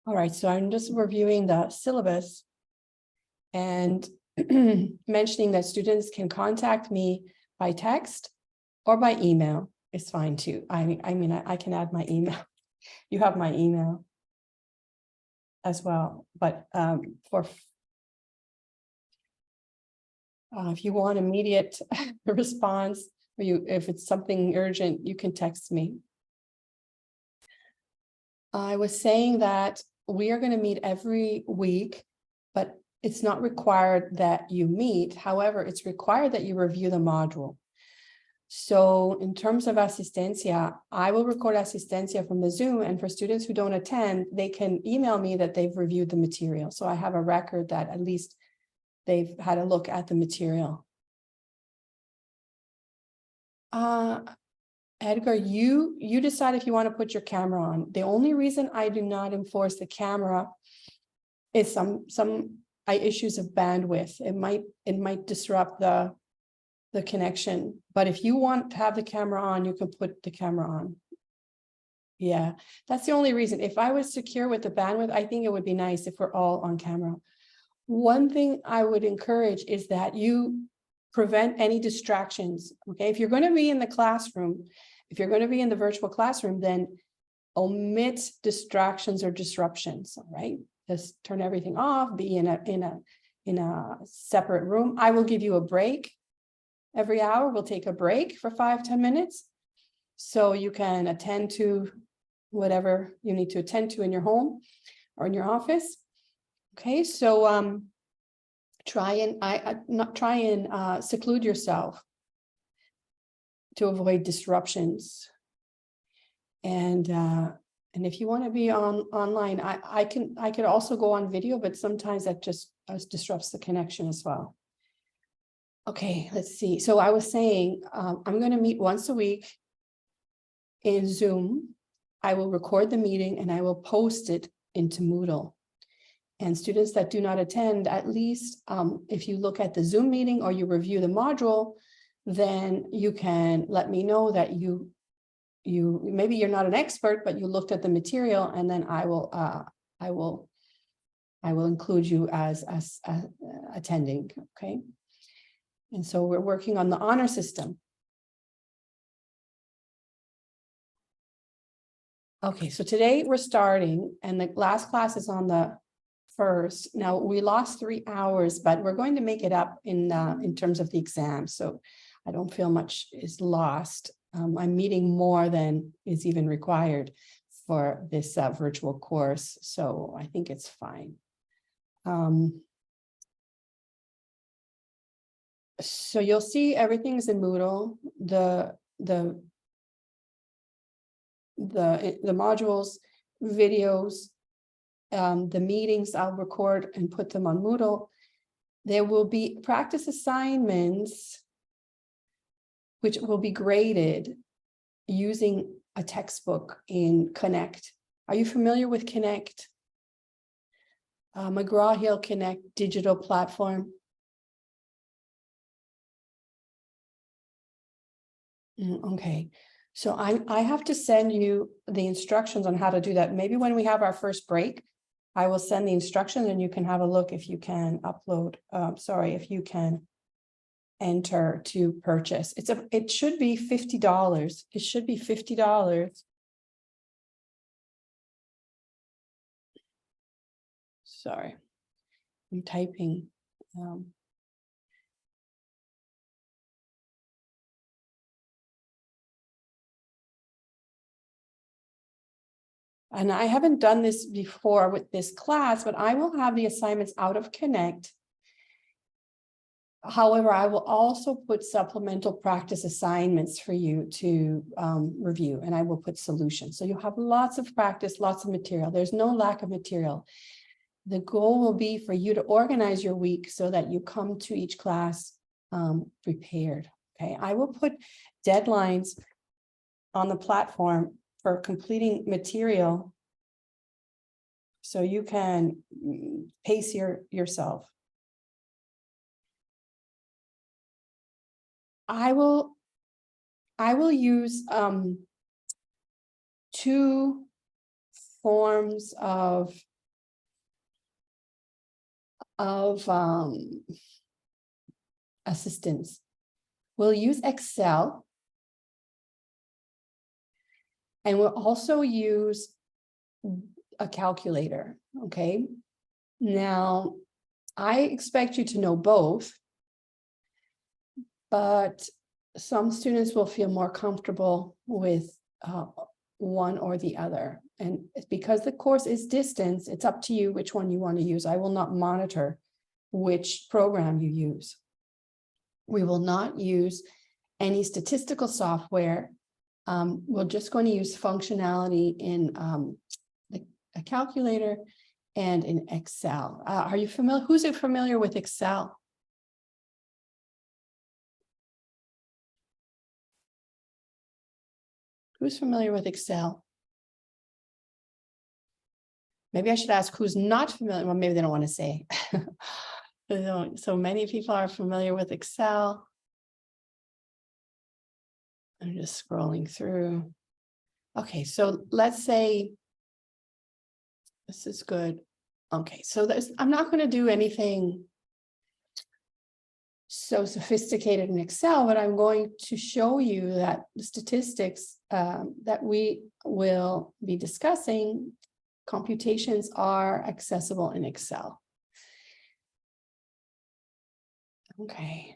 All right, so I'm just reviewing the syllabus and mentioning that students can contact me by text or by email. It's fine too. I mean, I can add my email. You have my email as well, but if you want immediate response, or if it's something urgent, you can text me. I was saying that we are going to meet every week, but it's not required that you meet. However, it's required that you review the module. So in terms of asistencia, I will record asistencia from the Zoom, and for students who don't attend, they can email me that they've reviewed the material. So I have a record that at least they've had a look at the material. Edgar, you decide if you want to put your camera on. The only reason I do not enforce the camera is some issues of bandwidth. It might disrupt the connection. But if you want to have the camera on, you can put the camera on. Yeah, that's the only reason. If I was secure with the bandwidth, I think it would be nice if we're all on camera. One thing I would encourage is that you prevent any distractions. Okay, if you're going to be in the classroom, if you're going to be in the virtual classroom, then omit distractions or disruptions. All right, just turn everything off. Be in a separate room. I will give you a break every hour. We'll take a break for 5-10 minutes, so you can attend to whatever you need to attend to in your home or in your office. Okay, so try and seclude yourself to avoid disruptions. And if you want to be online, I could also go on video, but sometimes that just disrupts the connection as well. Okay, let's see. So I was saying I'm going to meet once a week in Zoom. I will record the meeting and I will post it into Moodle. And students that do not attend, at least if you look at the Zoom meeting or you review the module, then you can let me know that you maybe you're not an expert, but you looked at the material, and then I will include you as attending. Okay. And so we're working on the honor system. Okay, so today we're starting, and the last class is on the 1st. Now we lost 3 hours, but we're going to make it up in terms of the exam. So I don't feel much is lost. I'm meeting more than is even required for this virtual course, so I think it's fine. So you'll see everything's in Moodle. The modules, videos, the meetings I'll record and put them on Moodle. There will be practice assignments which will be graded using a textbook in Connect. Are you familiar with Connect? McGraw-Hill Connect digital platform. Okay, so I have to send you the instructions on how to do that. Maybe when we have our first break, I will send the instructions and you can have a look if you can upload. If you can enter to purchase. It should be $50. It should be $50. Sorry, I'm typing. And I haven't done this before with this class, but I will have the assignments out of Connect. However, I will also put supplemental practice assignments for you to review, and I will put solutions. So you'll have lots of practice, lots of material. There's no lack of material. The goal will be for you to organize your week so that you come to each class prepared. Okay, I will put deadlines on the platform for completing material so you can pace yourself. I will use 2 forms of of assistance. We'll use Excel. And we'll also use a calculator, okay? Now, I expect you to know both, but some students will feel more comfortable with one or the other. And because the course is distance, it's up to you which one you want to use. I will not monitor which program you use. We will not use any statistical software. We're just going to use functionality in a calculator and in Excel. Are you familiar? Who's familiar with Excel? Who's familiar with Excel? Maybe I should ask who's not familiar. Well, maybe they don't want to say. So many people are familiar with Excel. I'm just scrolling through. Okay, so let's say this is good. Okay, so I'm not going to do anything so sophisticated in Excel, but I'm going to show you that the statistics that we will be discussing, computations are accessible in Excel. Okay,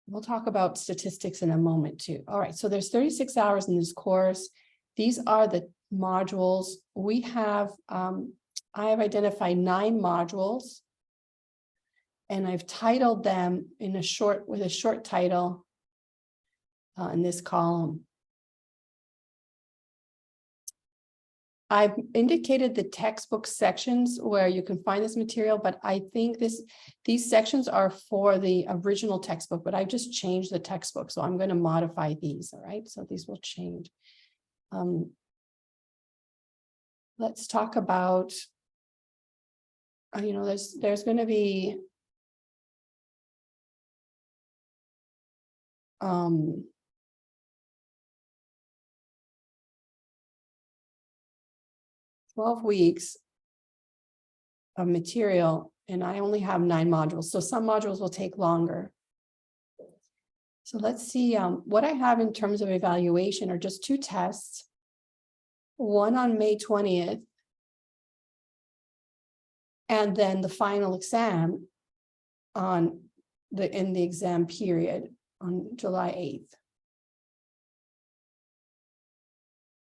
we'll talk about statistics in a moment too. All right, so there's 36 hours in this course. These are the modules. We have, I have identified 9 modules, and I've titled them with a short title in this column. I've indicated the textbook sections where you can find this material, but I think these sections are for the original textbook, but I've just changed the textbook. So I'm going to modify these. All right. So these will change. Let's talk about, there's going to be 12 weeks of material, and I only have 9 modules. So some modules will take longer. So let's see what I have in terms of evaluation are just 2 tests, one on May 20th, and then the final exam in the exam period on July 8th.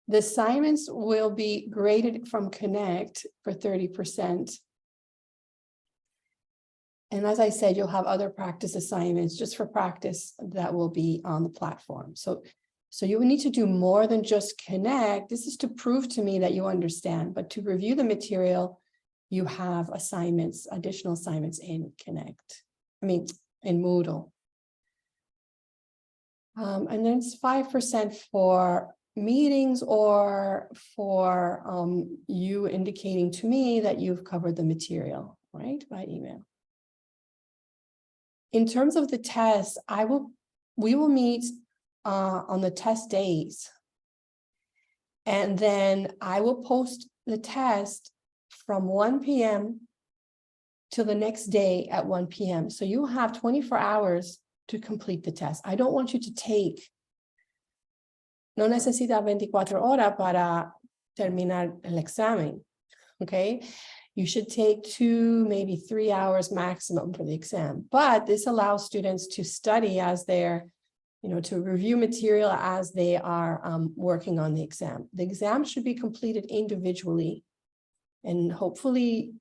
The assignments will be graded from Connect for 30%. And as I said, you'll have other practice assignments just for practice that will be on the platform. So you will need to do more than just Connect. This is to prove to me that you understand, but to review the material, you have assignments, additional assignments in Connect. In Moodle. And then it's 5% for meetings or for you indicating to me that you've covered the material, right, by email. In terms of the test, we will meet on the test days. And then I will post the test from 1 p.m. till the next day at 1 p.m. So you have 24 hours to complete the test. I don't want you to take, no necesita 24 horas para terminar el examen, okay? You should take 2, maybe 3 hours maximum for the exam, but this allows students to study as they're, to review material as they are working on the exam. The exam should be completed individually, and hopefully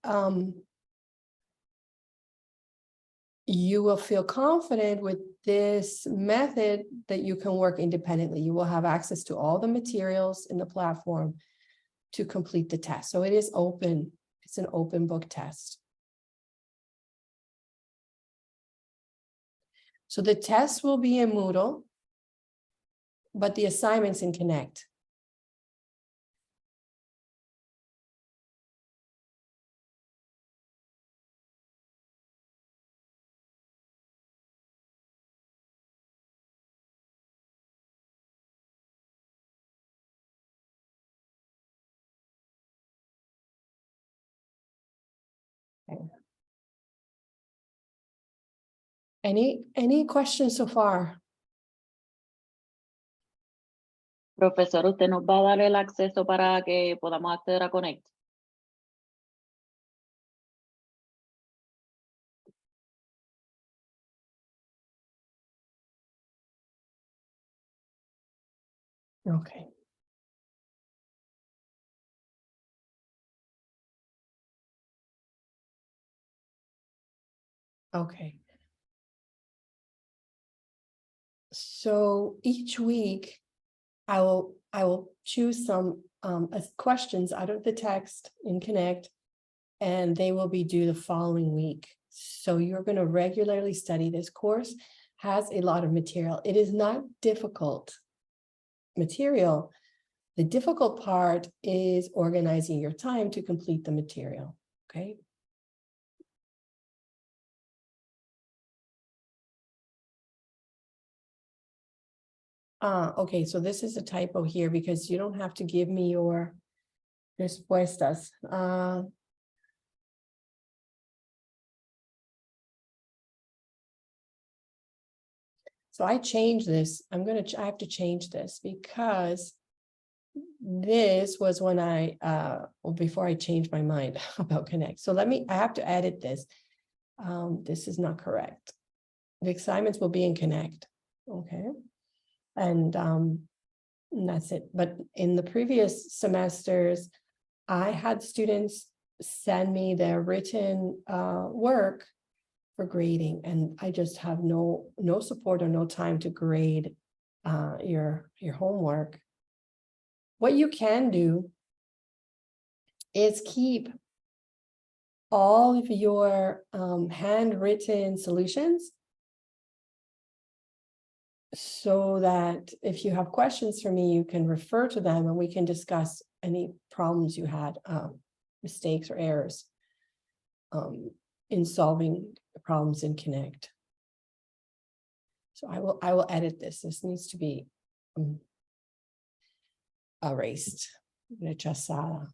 you will feel confident with this method that you can work independently. You will have access to all the materials in the platform to complete the test. So it is open. It's an open book test. So the test will be in Moodle, but the assignments in Connect. Okay. Any questions so far? Profesor, ¿usted nos va a dar el acceso para que podamos acceder a Connect? Okay. Okay. So each week, I will choose some questions out of the text in Connect, and they will be due the following week. So you're going to regularly study. This course has a lot of material. It is not difficult material. The difficult part is organizing your time to complete the material. Okay. Okay, so this is a typo here because you don't have to give me your respuestas. So I changed this. I have to change this because this was when well, before I changed my mind about Connect. So I have to edit this. This is not correct. The assignments will be in Connect. Okay. And that's it. But in the previous semesters, I had students send me their written work for grading, and I just have no support or no time to grade your homework. What you can do is keep all of your handwritten solutions, so that if you have questions for me, you can refer to them and we can discuss any problems you had, mistakes or errors in solving the problems in Connect. So I will edit this. This needs to be erased. Rechazada.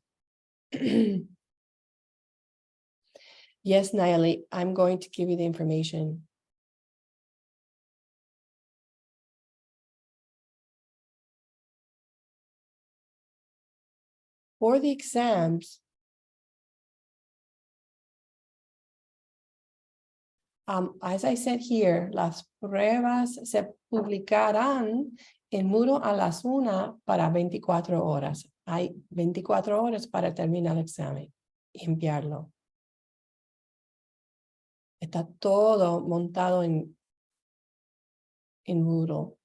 Yes, Nayeli, I'm going to give you the information. For the exams, as I said here, las pruebas se publicarán en Moodle a las 1 para 24 horas. Hay 24 horas para terminar el examen y enviarlo. Está todo montado en Moodle.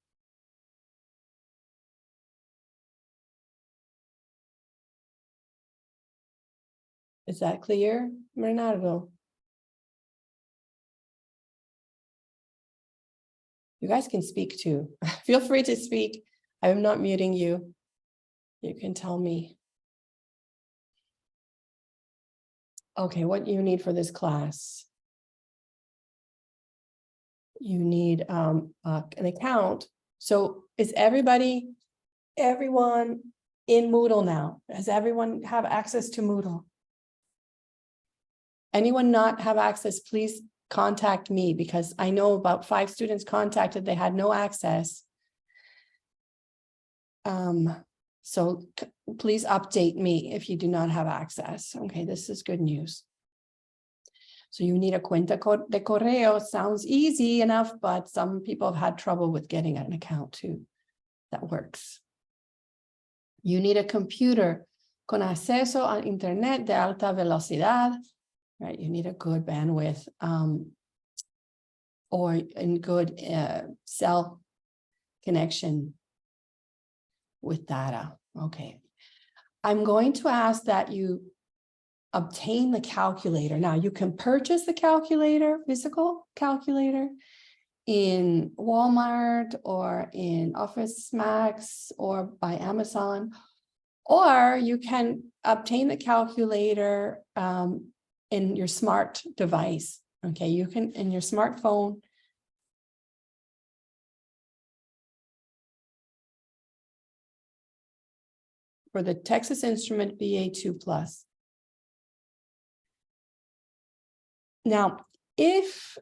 Is that clear, Bernardo? You guys can speak too. Feel free to speak. I'm not muting you. You can tell me. Okay, what you need for this class? You need an account. So is everyone in Moodle now? Does everyone have access to Moodle? Anyone not have access, please contact me, because I know about 5 students contacted, they had no access. So please update me if you do not have access. Okay, this is good news. So you need a cuenta de correo. Sounds easy enough, but some people have had trouble with getting an account too. That works. You need a computer con acceso a internet de alta velocidad, right? You need a good bandwidth or in good cell connection with data. Okay. I'm going to ask that you obtain the calculator. Now you can purchase the calculator, physical calculator, in Walmart or in Office Max or by Amazon, or you can obtain the calculator in your smart device. Okay, you can in your smartphone. For the Texas Instrument BA2+. Now, if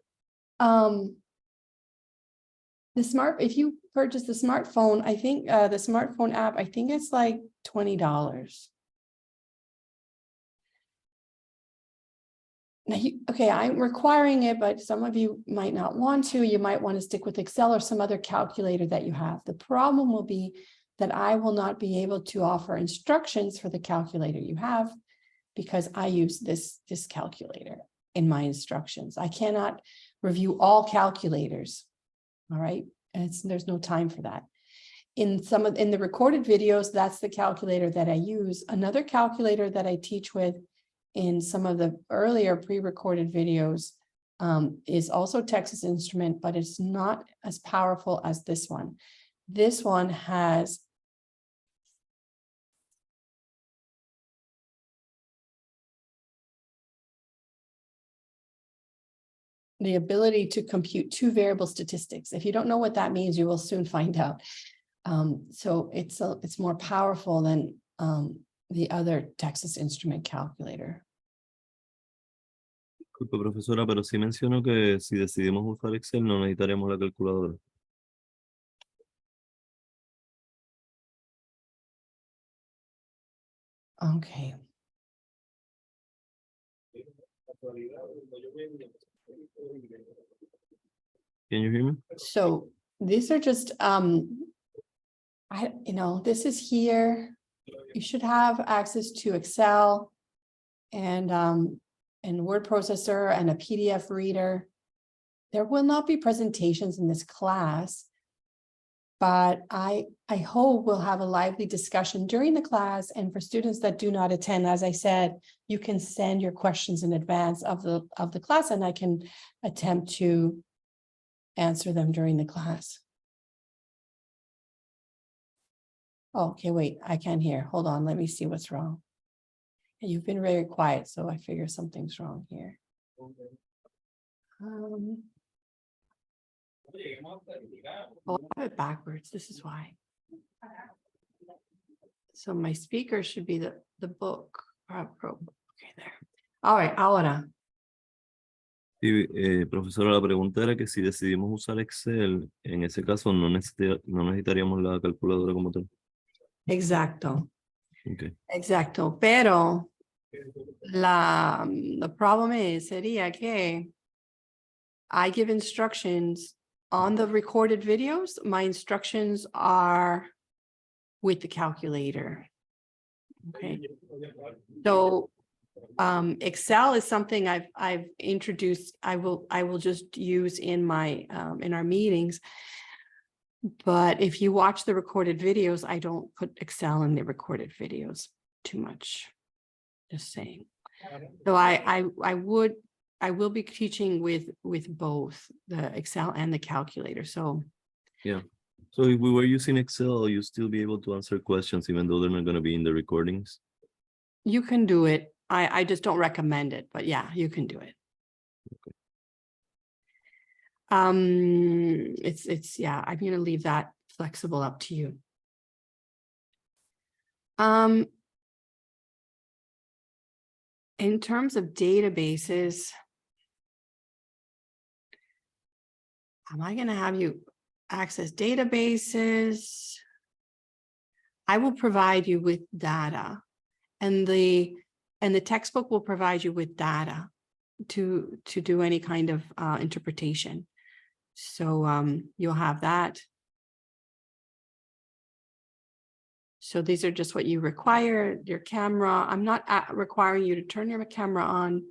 if you purchase the smartphone, I think the smartphone app, I think it's like $20. Now, okay, I'm requiring it, but some of you might not want to. You might want to stick with Excel or some other calculator that you have. The problem will be that I will not be able to offer instructions for the calculator you have because I use this calculator in my instructions. I cannot review all calculators. All right, there's no time for that. In the recorded videos, that's the calculator that I use. Another calculator that I teach with in some of the earlier pre-recorded videos is also Texas Instrument, but it's not as powerful as this one. This one has the ability to compute two variable statistics. If you don't know what that means, you will soon find out. So it's more powerful than the other Texas Instrument calculator. Disculpe, profesora, pero sí mencionó que si decidimos usar Excel no necesitaríamos la calculadora. Okay. Can you hear me? So these are just this is here. You should have access to Excel and word processor and a PDF reader. There will not be presentations in this class, but I hope we'll have a lively discussion during the class. And for students that do not attend, as I said, you can send your questions in advance of the class, and I can attempt to answer them during the class. Oh, okay, wait, I can't hear. Hold on, let me see what's wrong. You've been very quiet, so I figure something's wrong here. Oh, I have it backwards. This is why. So my speaker should be the book. Okay, there. All right, ahora. Sí, profesora, la pregunta era que si decidimos usar Excel, en ese caso no necesitaríamos la calculadora como tal. Exacto. Okay. Exacto. Pero the problem sería que I give instructions on the recorded videos. My instructions are with the calculator. Okay. So Excel is something I've introduced. I will just use in my in our meetings. But if you watch the recorded videos, I don't put Excel in the recorded videos too much. Just saying. So I will be teaching with both the Excel and the calculator. So yeah. So if we were using Excel, you'll still be able to answer questions even though they're not going to be in the recordings. You can do it. I just don't recommend it, but yeah, you can do it. Okay. It's yeah, I'm going to leave that flexible up to you. In terms of databases, am I going to have you access databases? I will provide you with data, and the textbook will provide you with data to do any kind of interpretation. So you'll have that. So these are just what you require, your camera. I'm not requiring you to turn your camera on,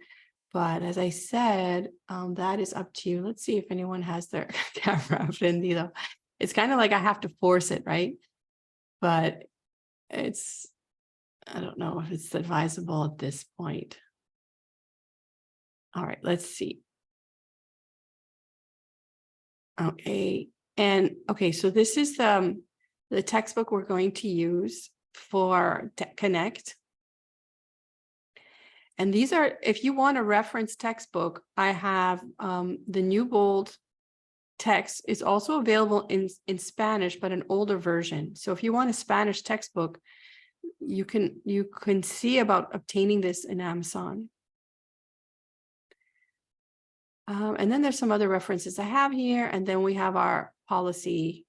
but as I said, that is up to you. Let's see if anyone has their camera prendido. It's kind of like I have to force it, right? But I don't know if it's advisable at this point. All right, let's see. Okay, and okay, so this is the textbook we're going to use for Connect. And these are, if you want a reference textbook, I have the New Bold text is also available in Spanish, but an older version. So if you want a Spanish textbook, you can see about obtaining this in Amazon. And then there's some other references I have here, and then we have our policy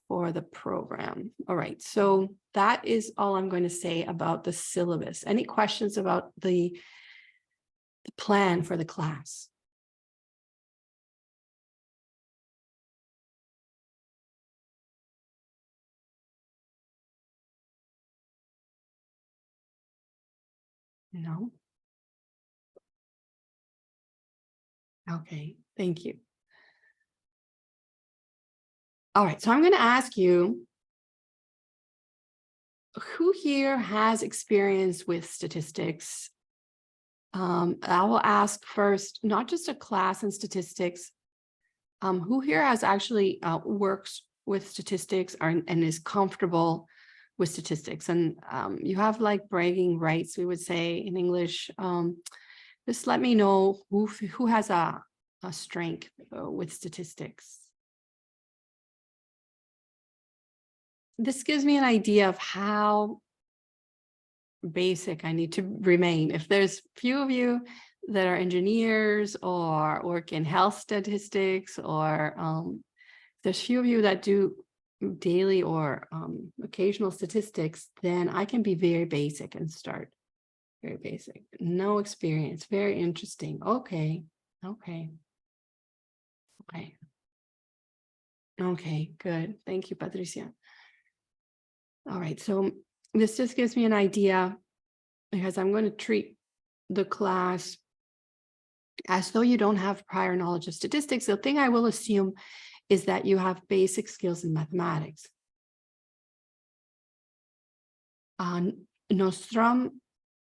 for the program. All right, so that is all I'm going to say about the syllabus. Any questions about the plan for the class? No? Okay, thank you. All right, so I'm going to ask you, who here has experience with statistics? I will ask first, not just a class in statistics, who here has actually works with statistics and is comfortable with statistics? And you have like bragging rights, we would say in English. Just let me know who has a strength with statistics. This gives me an idea of how basic I need to remain. If there's few of you that are engineers or work in health statistics, or there's few of you that do daily or occasional statistics, then I can be very basic and start very basic. No experience. Very interesting. Okay. Okay. Okay. Okay, good. Thank you, Patricia. All right, so this just gives me an idea, because I'm going to treat the class as though you don't have prior knowledge of statistics. The thing I will assume is that you have basic skills in mathematics. Nostrum,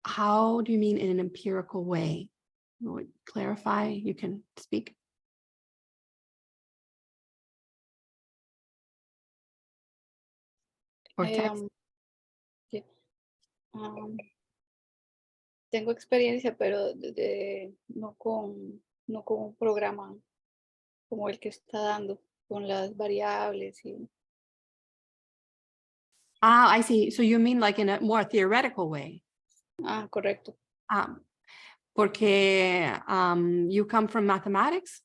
how do you mean in an empirical way? Would clarify, you can speak. Or text. Yeah. Tengo experiencia, pero no con un programa como el que está dando, con las variables y Ah, I see. So you mean like in a more theoretical way? correcto. Porque you come from mathematics?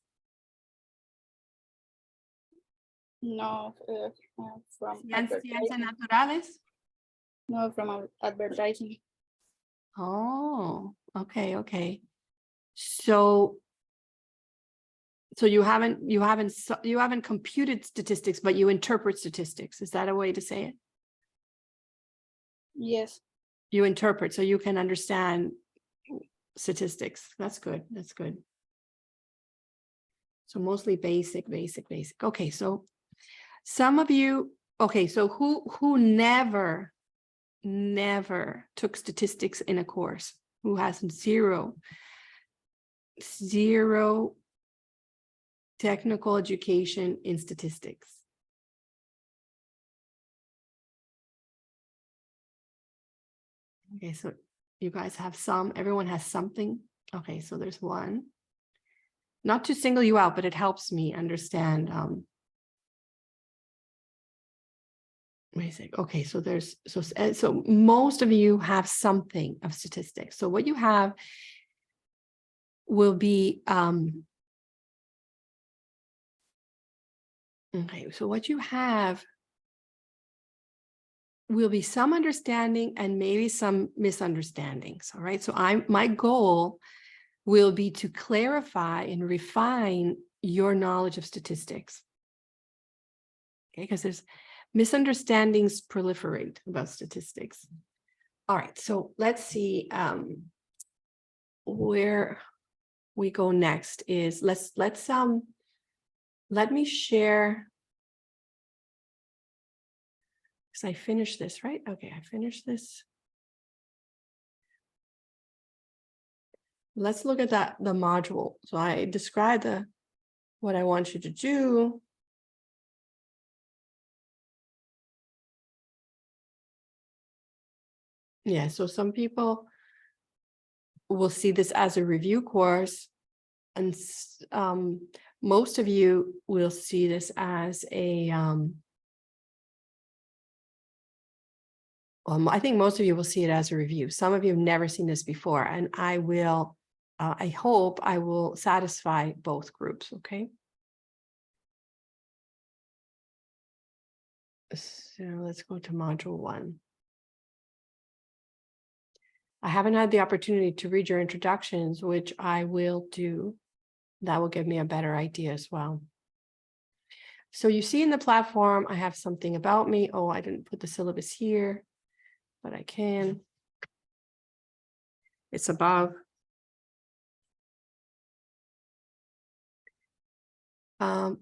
No, from Ciencias advertising. naturales? No, from advertising. Oh, okay, okay. So you haven't computed statistics, but you interpret statistics. Is that a way to say it? Yes. You interpret, so you can understand statistics. That's good. That's good. So mostly basic. Okay, so some of you, okay, so who never took statistics in a course? Who has zero technical education in statistics? Okay, so you guys have some, everyone has something. Okay, so there's one. Not to single you out, but it helps me understand. Basic. Okay, so there's so most of you have something of statistics. So what you have will be okay, so what you have will be some understanding and maybe some misunderstandings. All right, so my goal will be to clarify and refine your knowledge of statistics. Okay, because there's misunderstandings proliferate about statistics. All right, so let's see where we go next is let me share, because I finished this, right? Okay, I finished this. Let's look at the module. So I described what I want you to do. Yeah, so some people will see this as a review course, and most of you will see this as a I think most of you will see it as a review. Some of you have never seen this before, and I hope I will satisfy both groups, okay? So let's go to module 1. I haven't had the opportunity to read your introductions, which I will do. That will give me a better idea as well. So you see in the platform, I have something about me. Oh, I didn't put the syllabus here, but I can. It's above.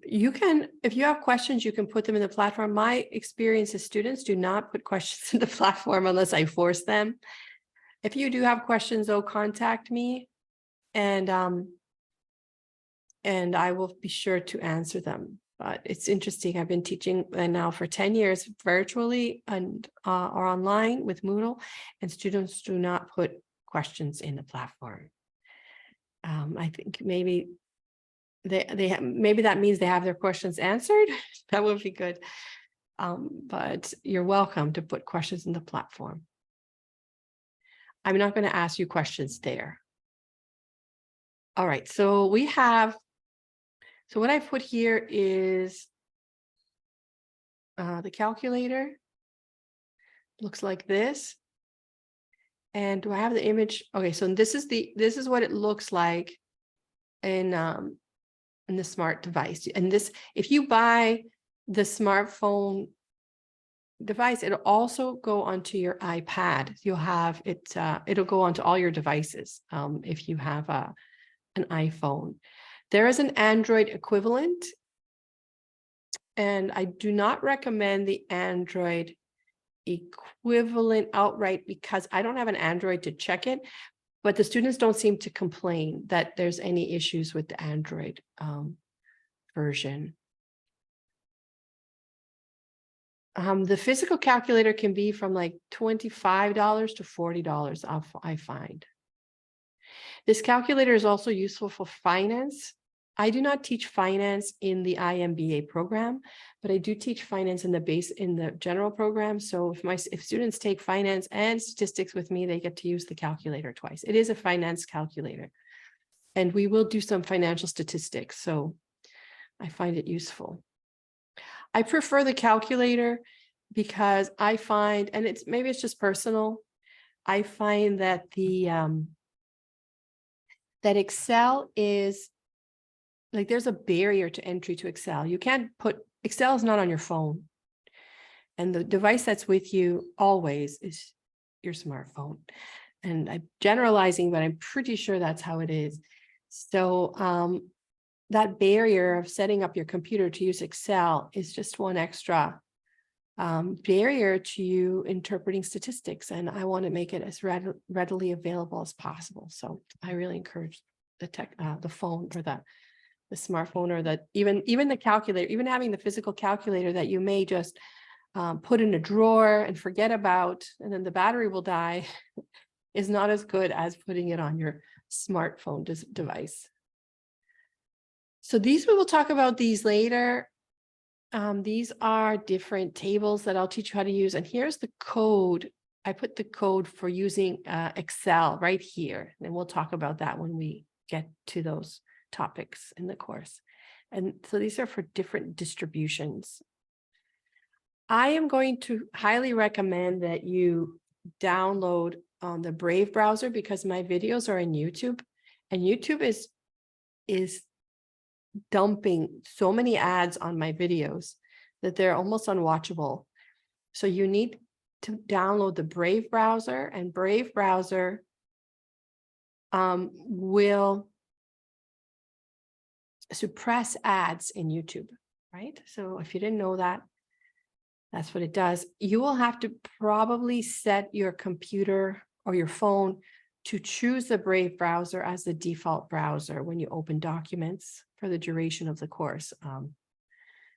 You can, if you have questions, you can put them in the platform. My experience as students do not put questions in the platform unless I force them. If you do have questions, though, contact me and I will be sure to answer them. But it's interesting. I've been teaching now for 10 years virtually and or online with Moodle, and students do not put questions in the platform. I think maybe maybe that means they have their questions answered. That would be good. But you're welcome to put questions in the platform. I'm not going to ask you questions there. All right, so we have, so what I put here is the calculator. Looks like this. And do I have the image? Okay, so this is what it looks like in the smart device. And this, if you buy the smartphone device, it'll also go onto your iPad. You'll have it, it'll go onto all your devices if you have an iPhone. There is an Android equivalent, and I do not recommend the Android equivalent outright because I don't have an Android to check it, but the students don't seem to complain that there's any issues with the Android version. The physical calculator can be from like $25 to $40, I find. This calculator is also useful for finance. I do not teach finance in the iMBA program, but I do teach finance in the general program. So if students take finance and statistics with me, they get to use the calculator twice. It is a finance calculator, and we will do some financial statistics. So I find it useful. I prefer the calculator because I find, and maybe it's just personal, I find that that Excel is like, there's a barrier to entry to Excel. You can't Excel is not on your phone. And the device that's with you always is your smartphone. And I'm generalizing, but I'm pretty sure that's how it is. So that barrier of setting up your computer to use Excel is just one extra barrier to you interpreting statistics. And I want to make it as readily available as possible. So I really encourage the phone or the smartphone, or even the calculator, even having the physical calculator that you may just put in a drawer and forget about, and then the battery will die, is not as good as putting it on your smartphone device. So we will talk about these later. These are different tables that I'll teach you how to use. And here's the code. I put the code for using Excel right here. And we'll talk about that when we get to those topics in the course. And so these are for different distributions. I am going to highly recommend that you download on the Brave browser, because my videos are in YouTube, and YouTube is dumping so many ads on my videos that they're almost unwatchable. So you need to download the Brave browser, and Brave browser will suppress ads in YouTube, right? So if you didn't know that, that's what it does. You will have to probably set your computer or your phone to choose the Brave browser as the default browser when you open documents for the duration of the course,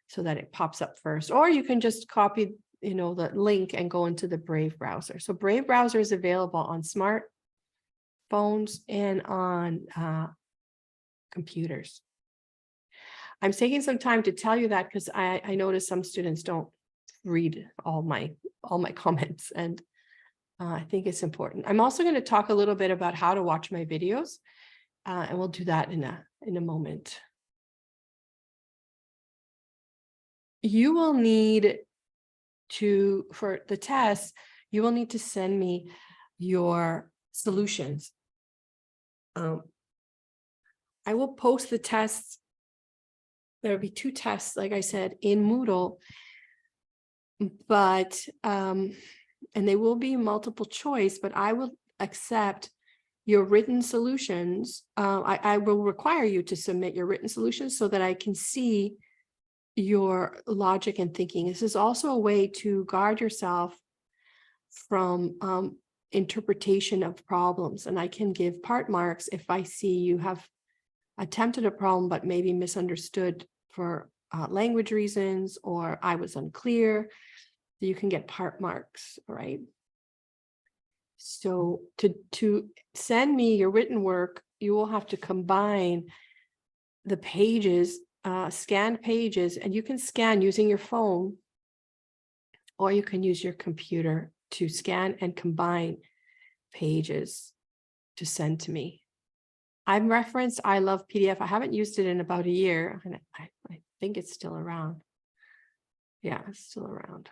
so that it pops up first. Or you can just copy, the link and go into the Brave browser. So Brave browser is available on smartphones and on computers. I'm taking some time to tell you that because I notice some students don't read all my comments, and I think it's important. I'm also going to talk a little bit about how to watch my videos, and we'll do that in a moment. You will need for the test, you will need to send me your solutions. I will post the tests. There'll be 2 tests, like I said, in Moodle, but, and they will be multiple choice, but I will accept your written solutions. I will require you to submit your written solutions so that I can see your logic and thinking. This is also a way to guard yourself from interpretation of problems. And I can give part marks if I see you have attempted a problem, but maybe misunderstood for language reasons, or I was unclear. You can get part marks, right? So to send me your written work, you will have to combine the pages, scanned pages, and you can scan using your phone, or you can use your computer to scan and combine pages to send to me. I've referenced I Love PDF. I haven't used it in about a year, and I think it's still around. Yeah, it's still around.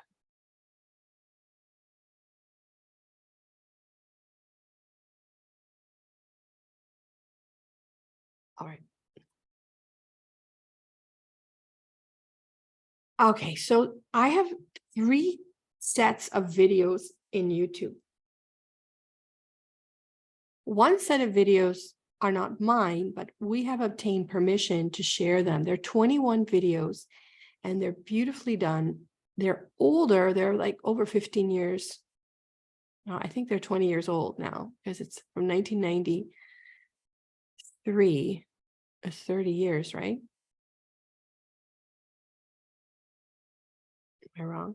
All right. Okay, so I have 3 sets of videos in YouTube. One set of videos are not mine, but we have obtained permission to share them. They're 21 videos and they're beautifully done. They're older, they're like over 15 years. No, I think they're 20 years old now because it's from 1993, 30 years, right? Am I wrong?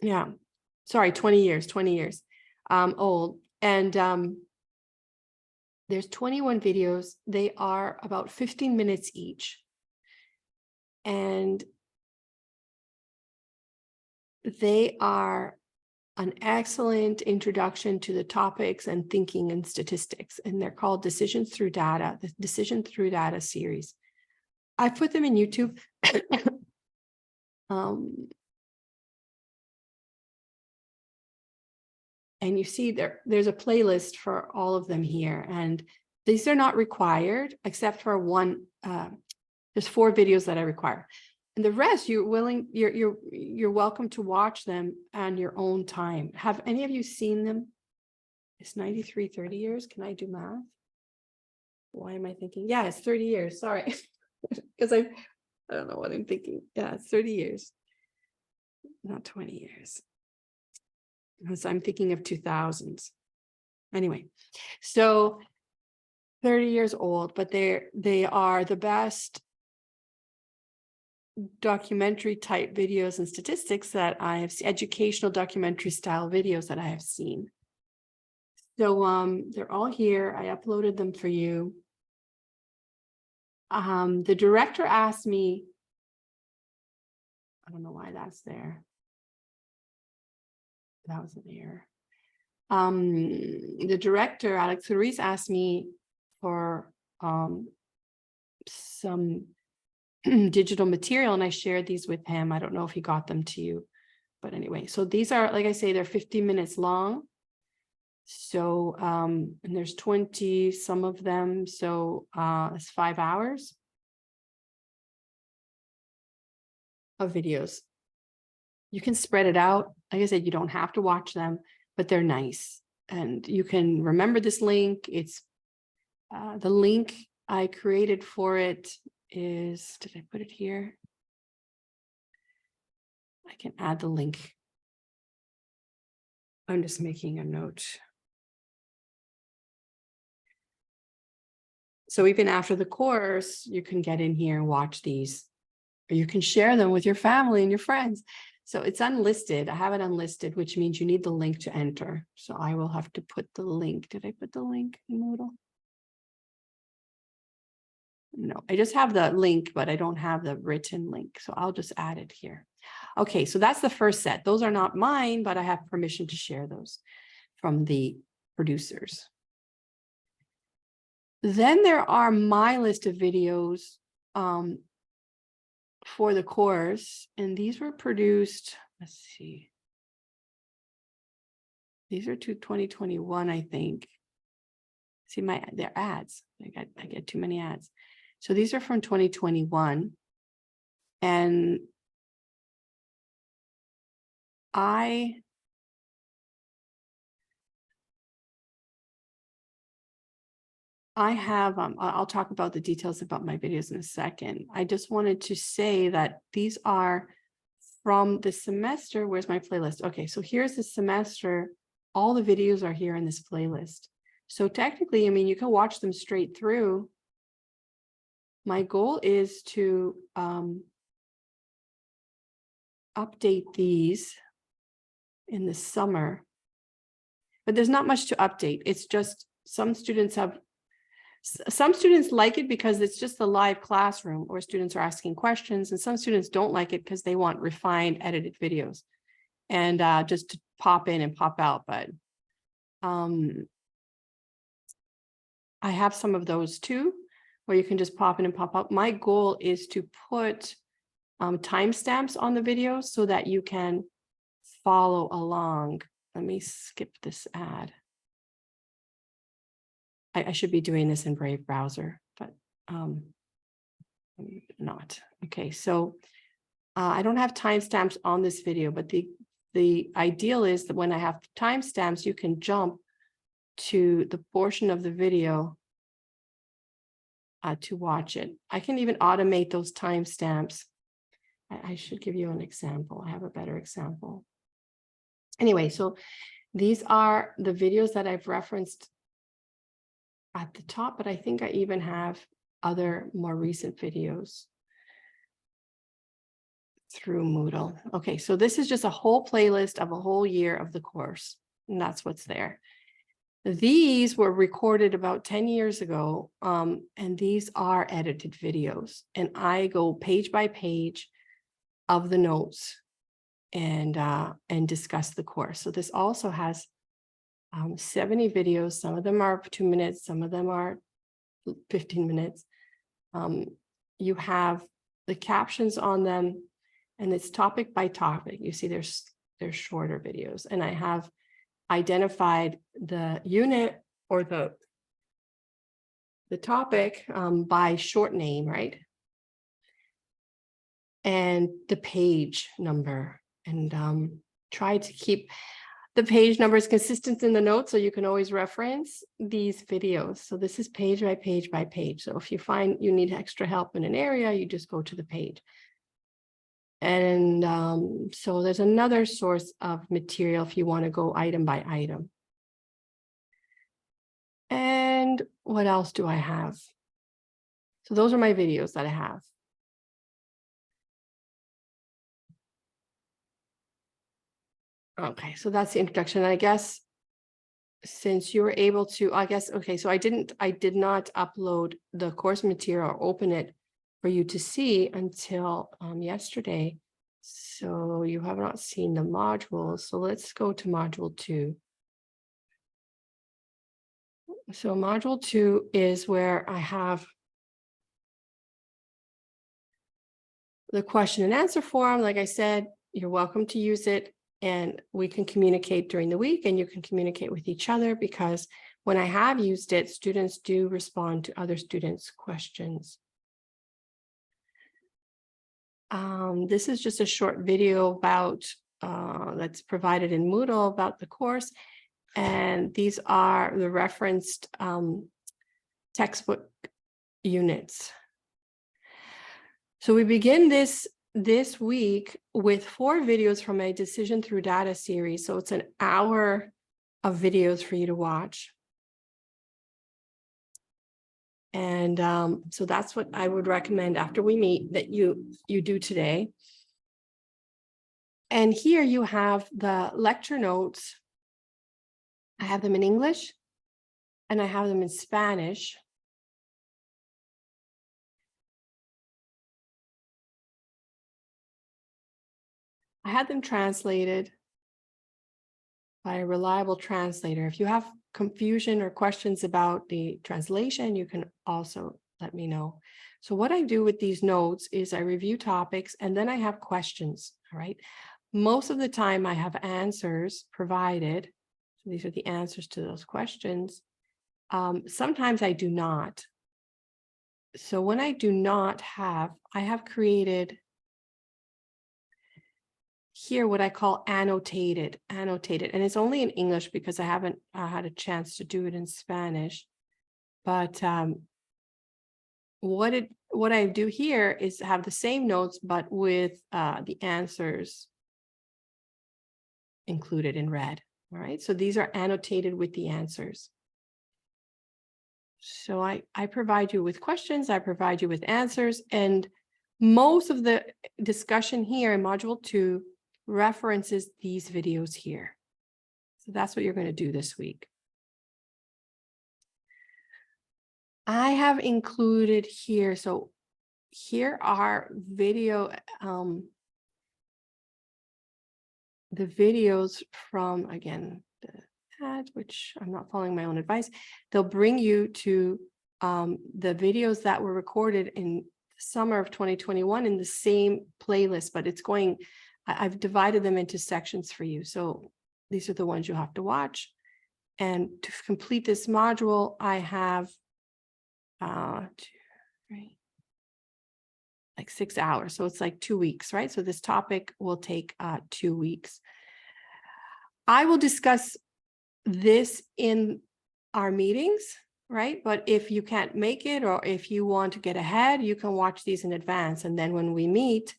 Yeah, sorry, 20 years old. And there's 21 videos. They are about 15 minutes each. And they are an excellent introduction to the topics and thinking and statistics. And they're called Decisions Through Data, the Decision Through Data series. I put them in YouTube. And you see there's a playlist for all of them here. And these are not required except for one. There's 4 videos that I require. And the rest you're welcome to watch them on your own time. Have any of you seen them? It's 93, 30 years. Can I do math? Why am I thinking? Yeah, it's 30 years. Sorry. Because I don't know what I'm thinking. Yeah, it's 30 years. Not 20 years. Because I'm thinking of 2000s. Anyway, so 30 years old, but they are the best documentary type videos and statistics that I have seen, educational documentary style videos that I have seen. So they're all here. I uploaded them for you. The director asked me, I don't know why that's there. That was an error. The director, Alex Ruiz, asked me for some digital material, and I shared these with him. I don't know if he got them to you, but anyway, so these are, like I say, they're 15 minutes long. So and there's 20 some of them, so it's 5 hours of videos. You can spread it out. Like I said, you don't have to watch them, but they're nice. And you can remember this link. It's the link I created for it is, did I put it here? I can add the link. I'm just making a note. So even after the course, you can get in here and watch these, or you can share them with your family and your friends. So it's unlisted. I have it unlisted, which means you need the link to enter. So I will have to put the link. Did I put the link in Moodle? No, I just have the link, but I don't have the written link. So I'll just add it here. Okay, so that's the first set. Those are not mine, but I have permission to share those from the producers. Then there are my list of videos for the course, and these were produced, let's see. These are to 2021, I think. See, they're ads. I get too many ads. So these are from 2021. And I have, I'll talk about the details about my videos in a second. I just wanted to say that these are from the semester. Where's my playlist? Okay, so here's the semester. All the videos are here in this playlist. So technically, I mean, you can watch them straight through. My goal is to update these in the summer, but there's not much to update. It's just some students like it because it's just a live classroom or students are asking questions, and some students don't like it because they want refined edited videos and just to pop in and pop out. But I have some of those too, where you can just pop in and pop out. My goal is to put timestamps on the videos so that you can follow along. Let me skip this ad. I should be doing this in Brave browser, but not. Okay, so I don't have timestamps on this video, but the ideal is that when I have timestamps, you can jump to the portion of the video to watch it. I can even automate those timestamps. I should give you an example. I have a better example. Anyway, so these are the videos that I've referenced at the top, but I think I even have other more recent videos through Moodle. Okay, so this is just a whole playlist of a whole year of the course, and that's what's there. These were recorded about 10 years ago, and these are edited videos, and I go page by page of the notes and discuss the course. So this also has 70 videos. Some of them are 2 minutes, some of them are 15 minutes. You have the captions on them, and it's topic by topic. You see there's shorter videos, and I have identified the unit or the topic by short name, right? And the page number, and try to keep the page numbers consistent in the notes so you can always reference these videos. So this is page by page by page. So if you find you need extra help in an area, you just go to the page. And so there's another source of material if you want to go item by item. And what else do I have? So those are my videos that I have. Okay, so that's the introduction. I guess since you were able to, okay, so I did not upload the course material or open it for you to see until yesterday. So you have not seen the modules. So let's go to module 2. So module 2 is where I have the question and answer form. Like I said, you're welcome to use it, and we can communicate during the week, and you can communicate with each other, because when I have used it, students do respond to other students' questions. This is just a short video about that's provided in Moodle about the course, and these are the referenced textbook units. So we begin this week with 4 videos from a Decision Through Data series. So it's an hour of videos for you to watch. And so that's what I would recommend after we meet that you do today. And here you have the lecture notes. I have them in English and I have them in Spanish. I had them translated by a reliable translator. If you have confusion or questions about the translation, you can also let me know. So what I do with these notes is I review topics and then I have questions, all right? Most of the time I have answers provided. So these are the answers to those questions. Sometimes I do not. So when I do not have, I have created here what I call annotated, and it's only in English because I haven't had a chance to do it in Spanish. But what I do here is have the same notes, but with the answers included in red. All right, so these are annotated with the answers. So I provide you with questions, I provide you with answers, and most of the discussion here in module 2 references these videos here. So that's what you're going to do this week. I have included here, so here are video, the videos from, again, the ad, which I'm not following my own advice. They'll bring you to the videos that were recorded in summer of 2021 in the same playlist, but it's going, I've divided them into sections for you. So these are the ones you have to watch. And to complete this module, I have 6 hours. So it's like 2 weeks, right? So this topic will take 2 weeks. I will discuss this in our meetings, right? But if you can't make it, or if you want to get ahead, you can watch these in advance. And then when we meet,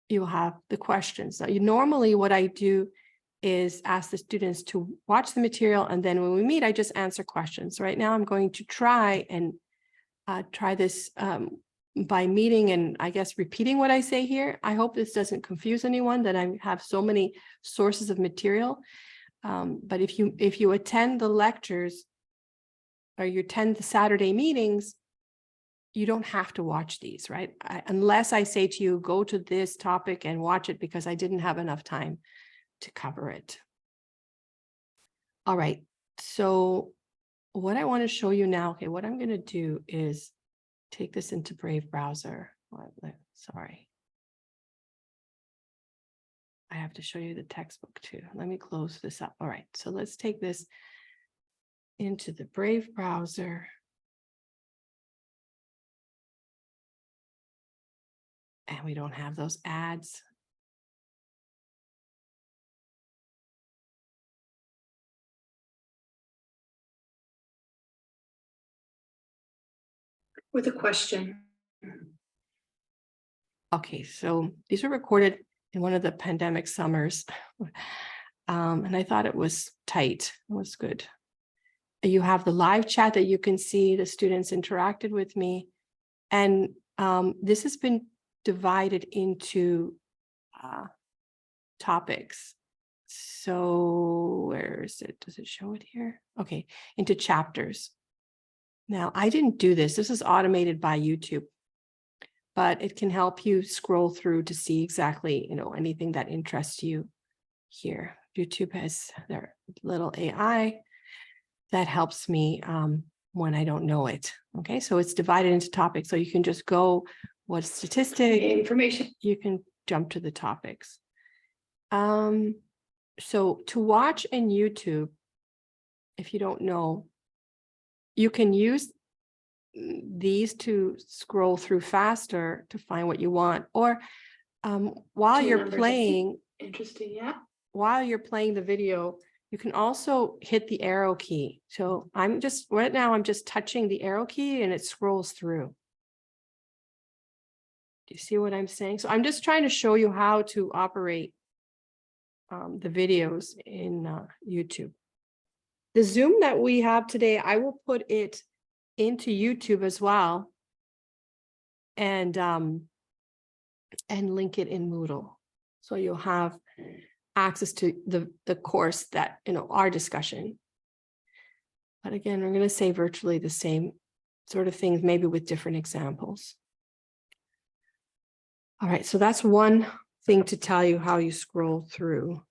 you'll have the questions. Now, normally what I do is ask the students to watch the material, and then when we meet, I just answer questions. Right now, I'm going to try this by meeting and I guess repeating what I say here. I hope this doesn't confuse anyone that I have so many sources of material. But if you attend the lectures or you attend the Saturday meetings, you don't have to watch these, right? Unless I say to you, go to this topic and watch it because I didn't have enough time to cover it. All right, so what I want to show you now, okay, what I'm going to do is take this into Brave browser. Sorry. I have to show you the textbook too. Let me close this up. All right, so let's take this into the Brave browser. And we don't have those ads. With a question. Okay, so these were recorded in one of the pandemic summers. And I thought it was tight. It was good. You have the live chat that you can see. The students interacted with me. And this has been divided into topics. So where is it? Does it show it here? Okay, into chapters. Now, I didn't do this. This is automated by YouTube, but it can help you scroll through to see exactly, anything that interests you here. YouTube has their little AI that helps me when I don't know it. Okay, so it's divided into topics. So you can just go, what statistic, Information. you can jump to the topics. So to watch in YouTube, if you don't know, you can use these to scroll through faster to find what you want, or while Two you're numbers. playing, Interesting, yeah. while you're playing the video, you can also hit the arrow key. So right now I'm just touching the arrow key and it scrolls through. Do you see what I'm saying? So I'm just trying to show you how to operate the videos in YouTube. The Zoom that we have today, I will put it into YouTube as well, and link it in Moodle. So you'll have access to the course that, our discussion. But again, we're going to say virtually the same sort of things, maybe with different examples. All right, so that's one thing to tell you how you scroll through.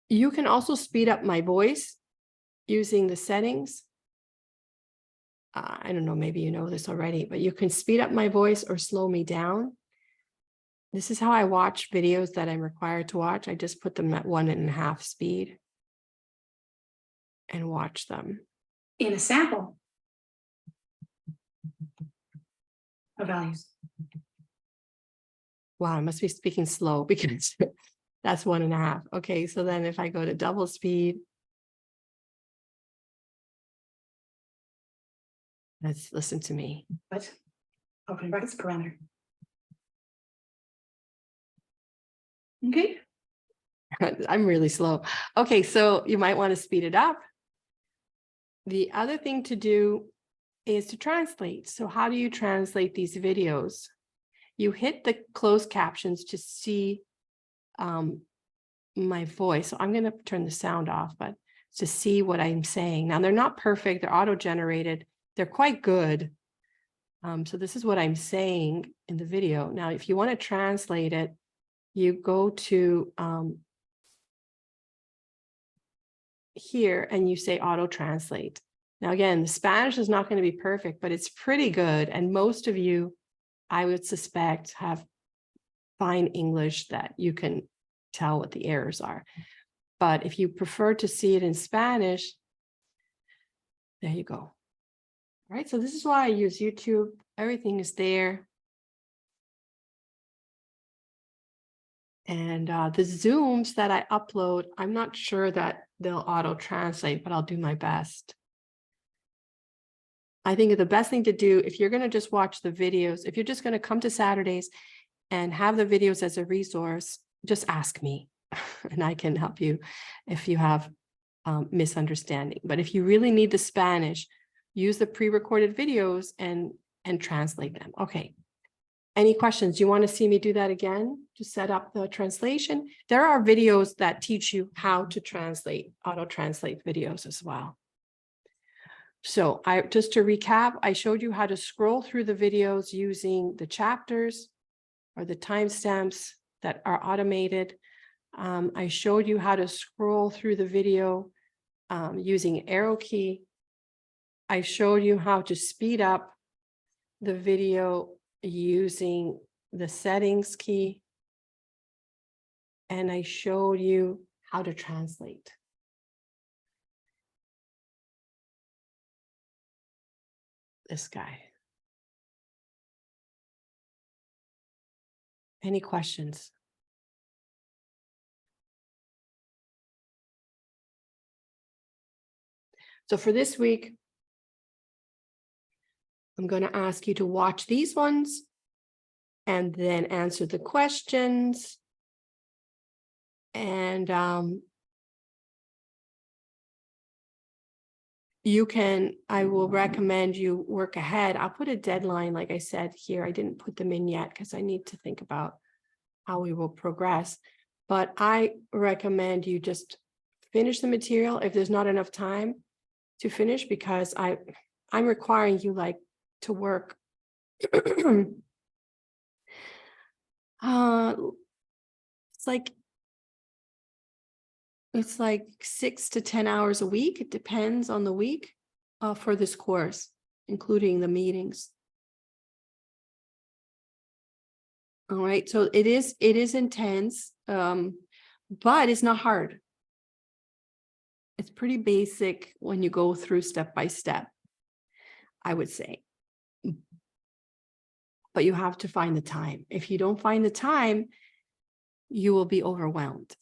You can also speed up my voice using the settings. I don't know, maybe you know this already, but you can speed up my voice or slow me down. This is how I watch videos that I'm required to watch. I just put them at 1.5 speed and watch them. In a sample of values. Wow, I must be speaking slow because that's 1.5. Okay, so then if I go to double speed, let's listen to me. But open brackets parameter. Okay. I'm really slow. Okay, so you might want to speed it up. The other thing to do is to translate. So how do you translate these videos? You hit the closed captions to see my voice. So I'm going to turn the sound off, but to see what I'm saying. Now, they're not perfect. They're auto-generated. They're quite good. So this is what I'm saying in the video. Now, if you want to translate it, you go to here and you say auto translate. Now, again, the Spanish is not going to be perfect, but it's pretty good. And most of you, I would suspect, have fine English that you can tell what the errors are. But if you prefer to see it in Spanish, there you go. All right, so this is why I use YouTube. Everything is there. And the Zooms that I upload, I'm not sure that they'll auto-translate, but I'll do my best. I think the best thing to do, if you're going to just watch the videos, if you're just going to come to Saturdays and have the videos as a resource, just ask me and I can help you if you have misunderstanding. But if you really need the Spanish, use the pre-recorded videos and translate them. Okay. Any questions? You want to see me do that again to set up the translation? There are videos that teach you how to translate, auto-translate videos as well. So just to recap, I showed you how to scroll through the videos using the chapters or the timestamps that are automated. I showed you how to scroll through the video using arrow key. I showed you how to speed up the video using the settings key. And I showed you how to translate. This guy. Any questions? So for this week, I'm going to ask you to watch these ones and then answer the questions. And I will recommend you work ahead. I'll put a deadline, like I said here. I didn't put them in yet because I need to think about how we will progress. But I recommend you just finish the material if there's not enough time to finish, because I'm requiring you to work it's like 6 to 10 hours a week. It depends on the week for this course, including the meetings. All right, so it is intense, but it's not hard. It's pretty basic when you go through step by step, I would say. But you have to find the time. If you don't find the time, you will be overwhelmed.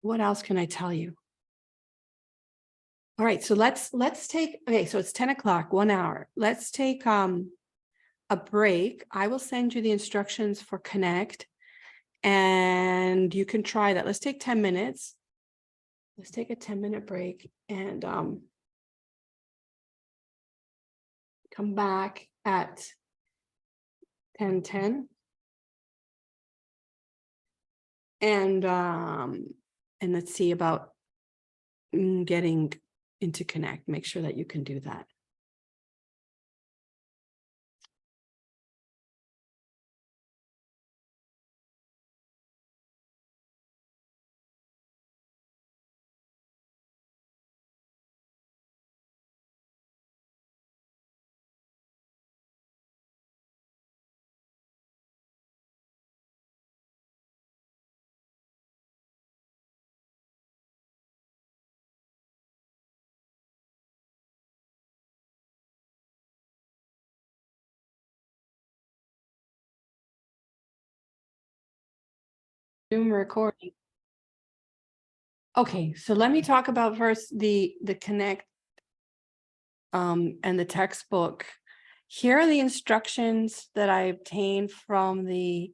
What else can I tell you? All right, so let's take, okay, so it's 10 o'clock, 1 hour. Let's take a break. I will send you the instructions for Connect and you can try that. Let's take 10 minutes. Let's take a 10-minute break and come back at 10:10. And let's see about getting into Connect. Make sure that you can do that. Zoom recording. Okay, so let me talk about first the Connect and the textbook. Here are the instructions that I obtained from the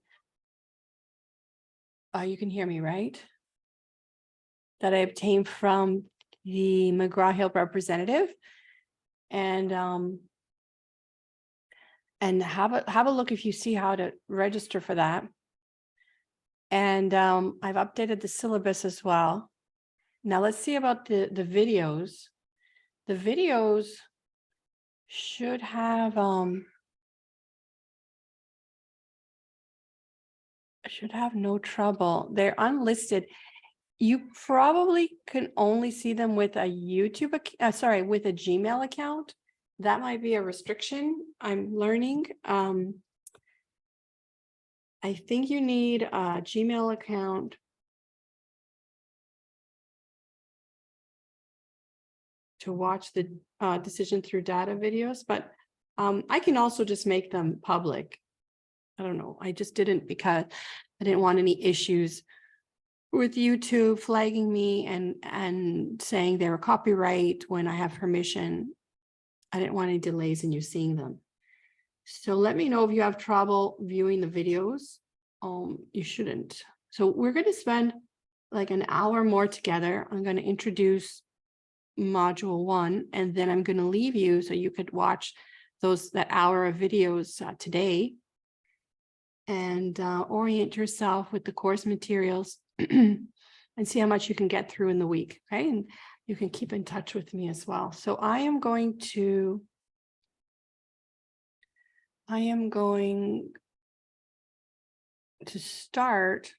you can hear me, right? That I obtained from the McGraw-Hill representative. And have a look if you see how to register for that. And I've updated the syllabus as well. Now let's see about the videos. The videos should have no trouble. They're unlisted. You probably can only see them with a YouTube, with a Gmail account. That might be a restriction. I'm learning. I think you need a Gmail account to watch the decision through data videos, but I can also just make them public. I don't know. I just didn't because I didn't want any issues with YouTube flagging me and saying they were copyright when I have permission. I didn't want any delays in you seeing them. So let me know if you have trouble viewing the videos. You shouldn't. So we're going to spend like an hour more together. I'm going to introduce module 1, and then I'm going to leave you so you could watch that hour of videos today and orient yourself with the course materials and see how much you can get through in the week. Okay. And you can keep in touch with me as well. So I am going to start.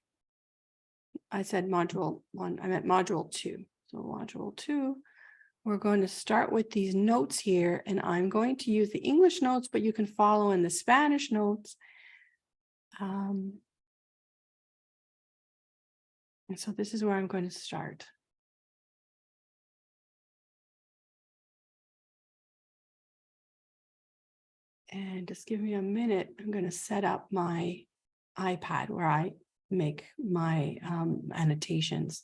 I said module 1, I meant module 2. So module 2, we're going to start with these notes here, and I'm going to use the English notes, but you can follow in the Spanish notes. And so this is where I'm going to start. And just give me a minute. I'm going to set up my iPad where I make my annotations.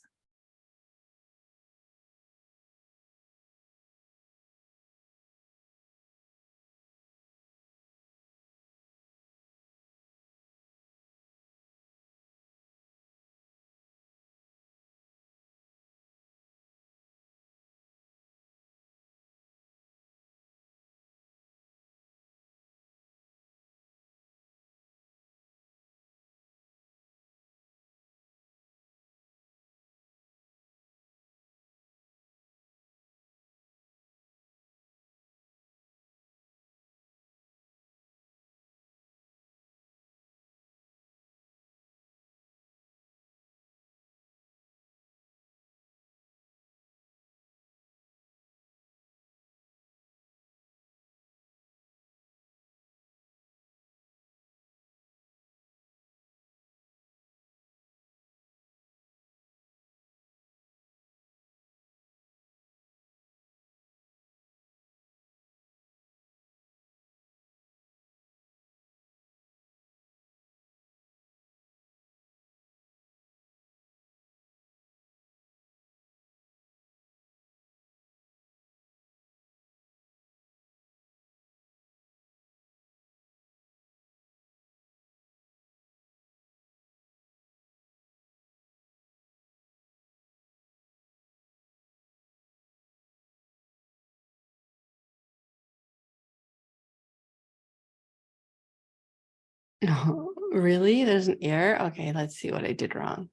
Oh, really? There's an error? Okay, let's see what I did wrong.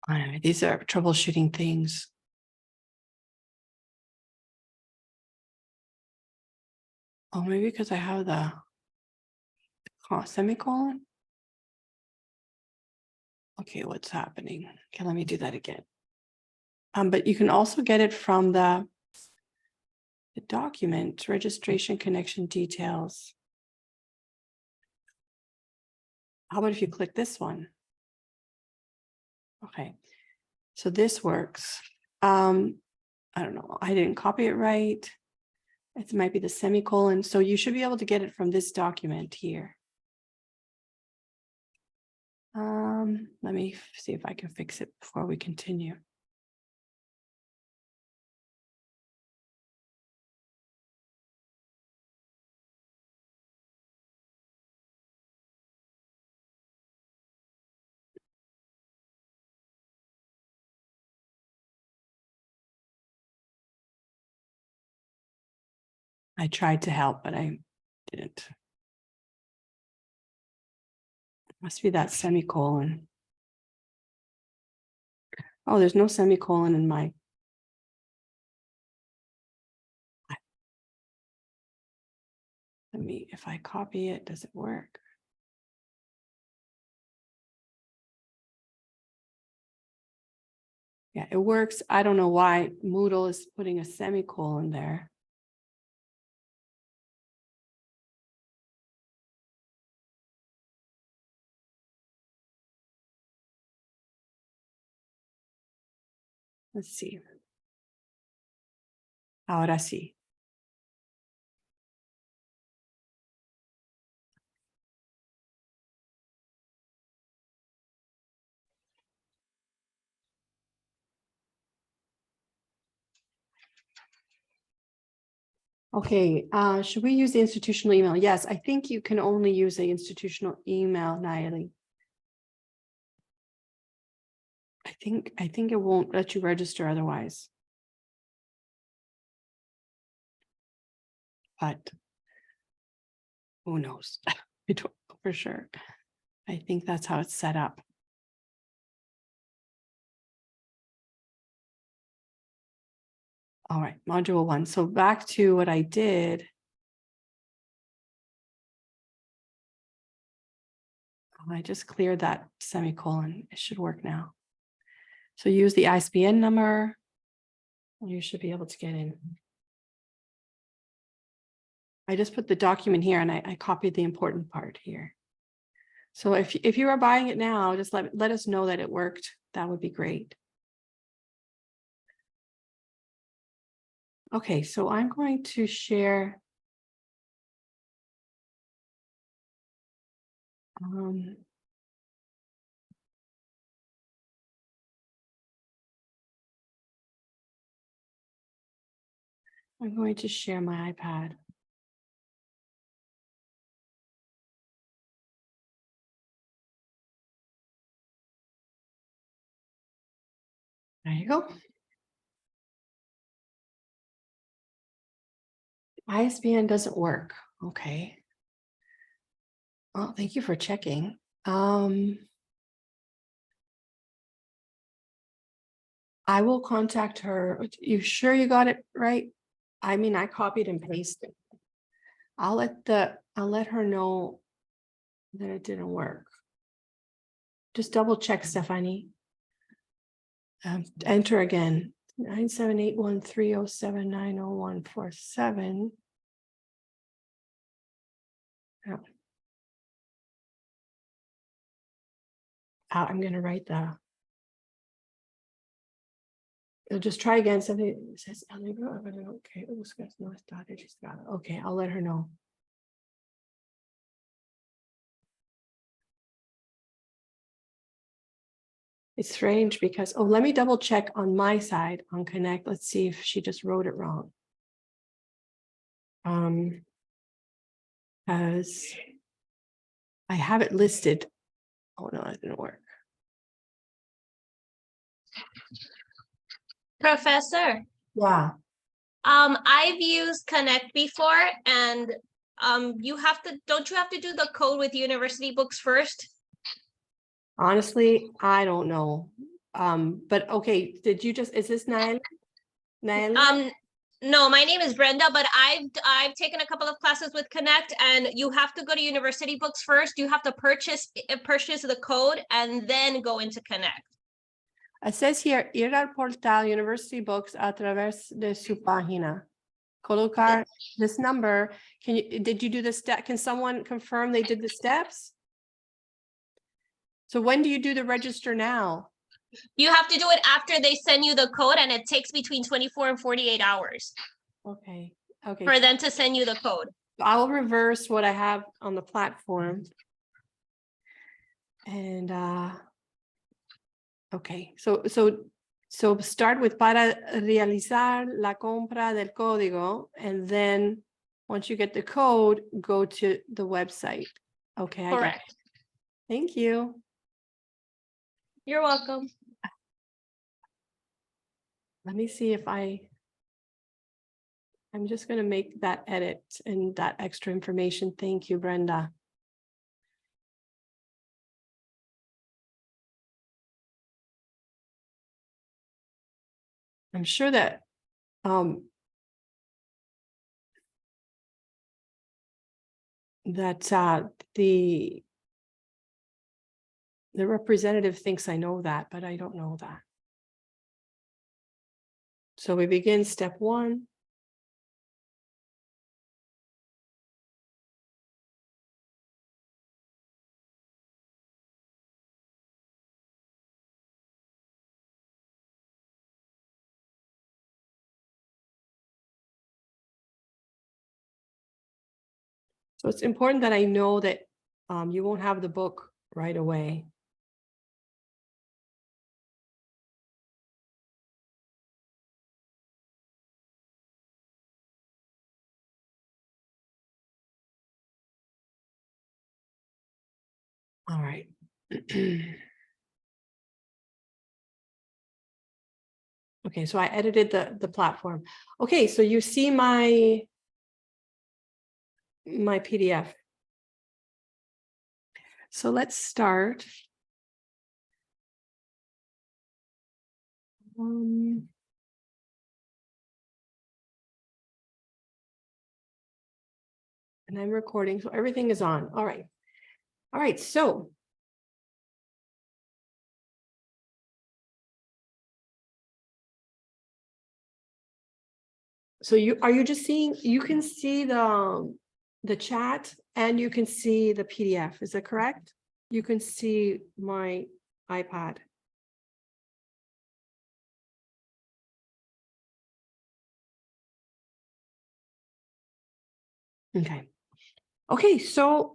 Anyway, these are troubleshooting things. Oh, maybe because I have the semicolon. Okay, what's happening? Okay, let me do that again. But you can also get it from the document, registration connection details. How about if you click this one? Okay, so this works. I don't know, I didn't copy it right. It might be the semicolon. So you should be able to get it from this document here. Let me see if I can fix it before we continue. I tried to help, but I didn't. Must be that semicolon. Oh, there's no semicolon in my. Let me, if I copy it, does it work? Yeah, it works. I don't know why Moodle is putting a semicolon there. Let's see. Ahora sí. Okay, should we use the institutional email? Yes, I think you can only use the institutional email, Nayeli. I think it won't let you register otherwise. But who knows? I don't know for sure. I think that's how it's set up. All right, module 1. So back to what I did. I just cleared that semicolon. It should work now. So use the ISBN number. And you should be able to get in. I just put the document here and I copied the important part here. So if you are buying it now, just let us know that it worked. That would be great. Okay, so I'm going to share. I'm going to share my iPad. There you go. ISBN doesn't work. Okay. Well, thank you for checking. I will contact her. You sure you got it right? I mean, I copied and pasted. I'll let her know that it didn't work. Just double check, Stephanie. Enter again. 97813079047. Yeah. I'm going to write the. Just try again. Something says, okay, okay, I'll let her know. It's strange because, oh, let me double check on my side on Connect. Let's see if she just wrote it wrong. As I have it listed. Oh no, that didn't work. Professor, Yeah. I've used Connect before, and don't you have to do the code with university books first? Honestly, I don't know. But okay, did you just, is this Nail? No, my name is Brenda, but I've taken a couple of classes with Connect, and you have to go to university books first. You have to purchase the code and then go into Connect. It says here, ir al portal University Books a través de su página. Colocar this number. Did you do the step? Can someone confirm they did the steps? So when do you do the register now? You have to do it after they send you the code, and it takes between 24 and 48 hours Okay. Okay. for them to send you the code. I will reverse what I have on the platform. And okay, so start with para realizar la compra del código, and then once you get the code, go to the website. Okay, I get it. Correct. Thank you. You're welcome. Let me see if I'm just going to make that edit and that extra information. Thank you, Brenda. I'm sure that the representative thinks I know that, but I don't know that. So we begin step 1. So it's important that I know that you won't have the book right away. All right. Okay, so I edited the platform. Okay, so you see my PDF. So let's start. And I'm recording, so everything is on. All right. All right, so are you just seeing, you can see the chat and you can see the PDF, is that correct? You can see my iPad. Okay. Okay, so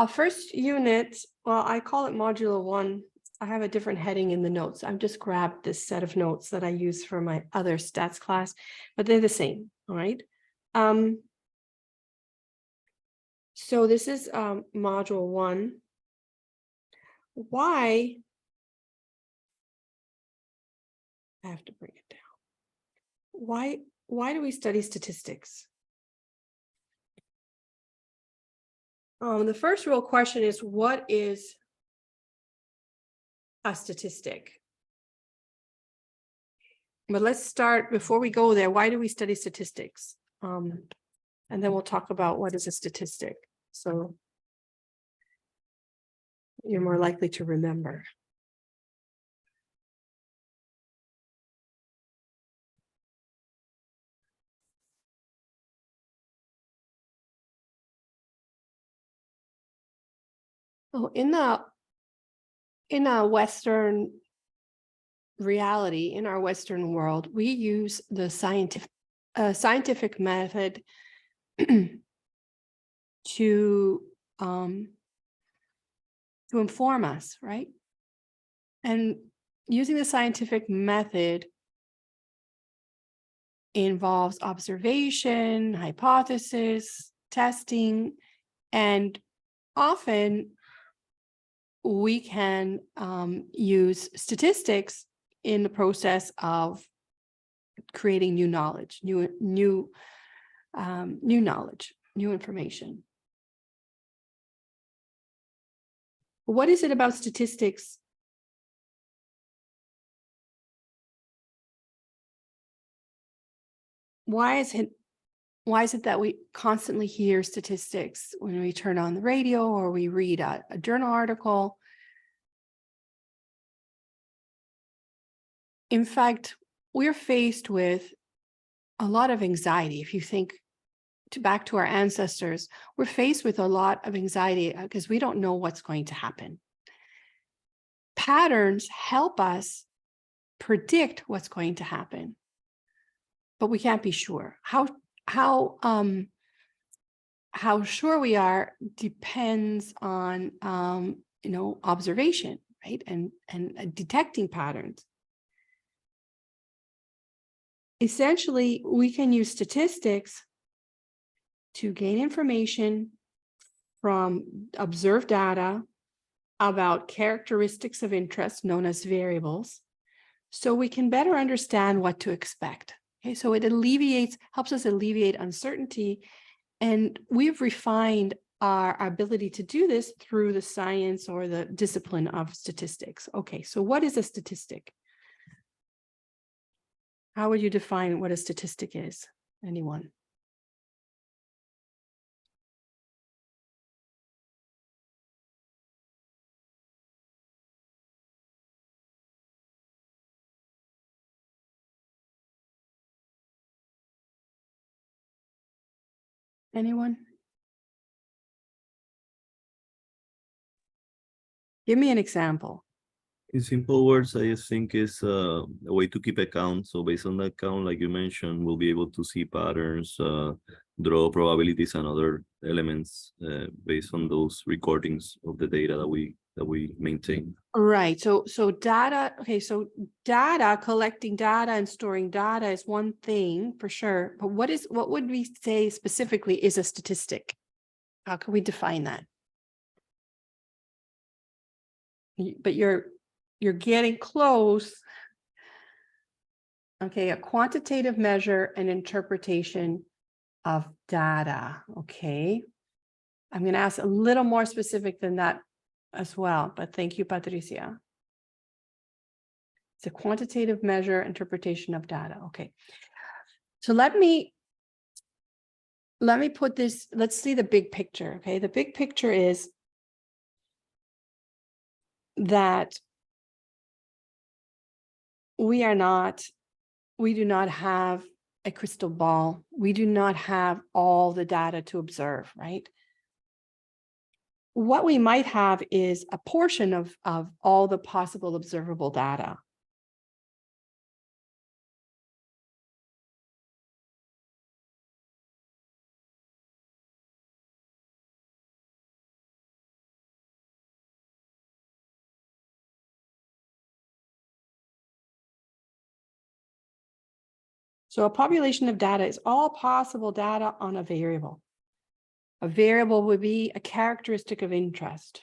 first unit, well, I call it module 1. I have a different heading in the notes. I've just grabbed this set of notes that I use for my other stats class, but they're the same, all right? So this is module 1. Why? I have to bring it down. Why do we study statistics? The first real question is, what is a statistic? But let's start, before we go there, why do we study statistics? And then we'll talk about what is a statistic. So you're more likely to remember. Oh, in a Western reality, in our Western world, we use the scientific method to inform us, right? And using the scientific method involves observation, hypothesis, testing, and often we can use statistics in the process of creating new knowledge, new knowledge, new information. What is it about statistics why is it that we constantly hear statistics when we turn on the radio or we read a journal article? In fact, we're faced with a lot of anxiety. If you think back to our ancestors, we're faced with a lot of anxiety because we don't know what's going to happen. Patterns help us predict what's going to happen, but we can't be sure. How sure we are depends on observation, right? And detecting patterns. Essentially, we can use statistics to gain information from observed data about characteristics of interest known as variables, so we can better understand what to expect. Okay, so it helps us alleviate uncertainty, and we've refined our ability to do this through the science or the discipline of statistics. Okay, so what is a statistic? How would you define what a statistic is? Anyone? Anyone? Give me an example. In simple words, I just think it's a way to keep account. So based on that count, like you mentioned, we'll be able to see patterns, draw probabilities and other elements based on those recordings of the data that we maintain. Right. So data. Okay. So collecting data and storing data is one thing for sure. But what would we say specifically is a statistic? How can we define that? But you're getting close. Okay, a quantitative measure and interpretation of data. Okay. I'm going to ask a little more specific than that as well, but thank you, Patricia. It's a quantitative measure interpretation of data. Okay. So let me put this, let's see the big picture. Okay. The big picture is that we do not have a crystal ball. We do not have all the data to observe, right? What we might have is a portion of all the possible observable data. So a population of data is all possible data on a variable. A variable would be a characteristic of interest.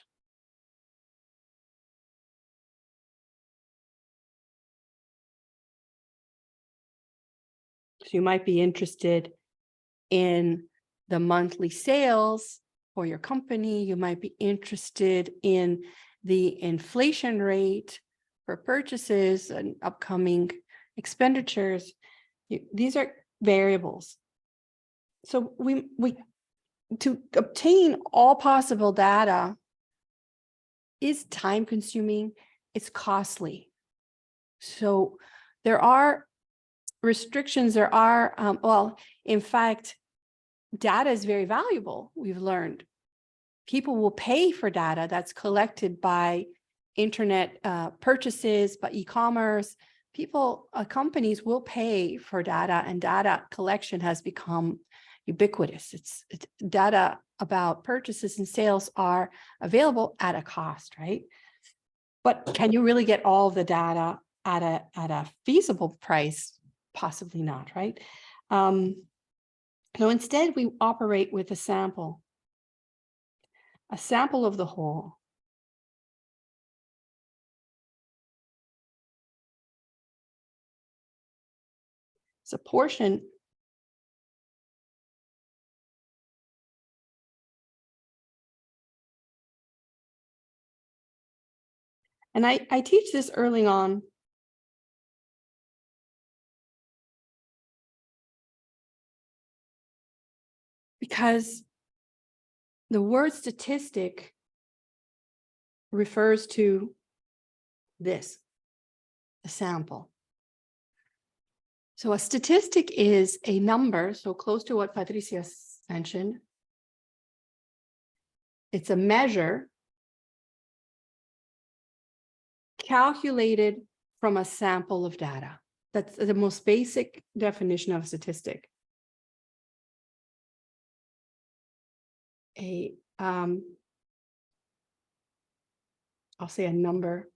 So you might be interested in the monthly sales for your company. You might be interested in the inflation rate for purchases and upcoming expenditures. These are variables. So we to obtain all possible data is time consuming, it's costly. So there are restrictions, well, in fact, data is very valuable, we've learned. People will pay for data that's collected by internet purchases, by e-commerce. Companies will pay for data, and data collection has become ubiquitous. It's data about purchases and sales are available at a cost, right? But can you really get all of the data at a feasible price? Possibly not, right? So instead, we operate with a sample of the whole. It's a portion and I teach this early on. Because the word statistic refers to this, a sample. So a statistic is a number, so close to what Patricia mentioned. It's a measure calculated from a sample of data. That's the most basic definition of a statistic. I'll say a number.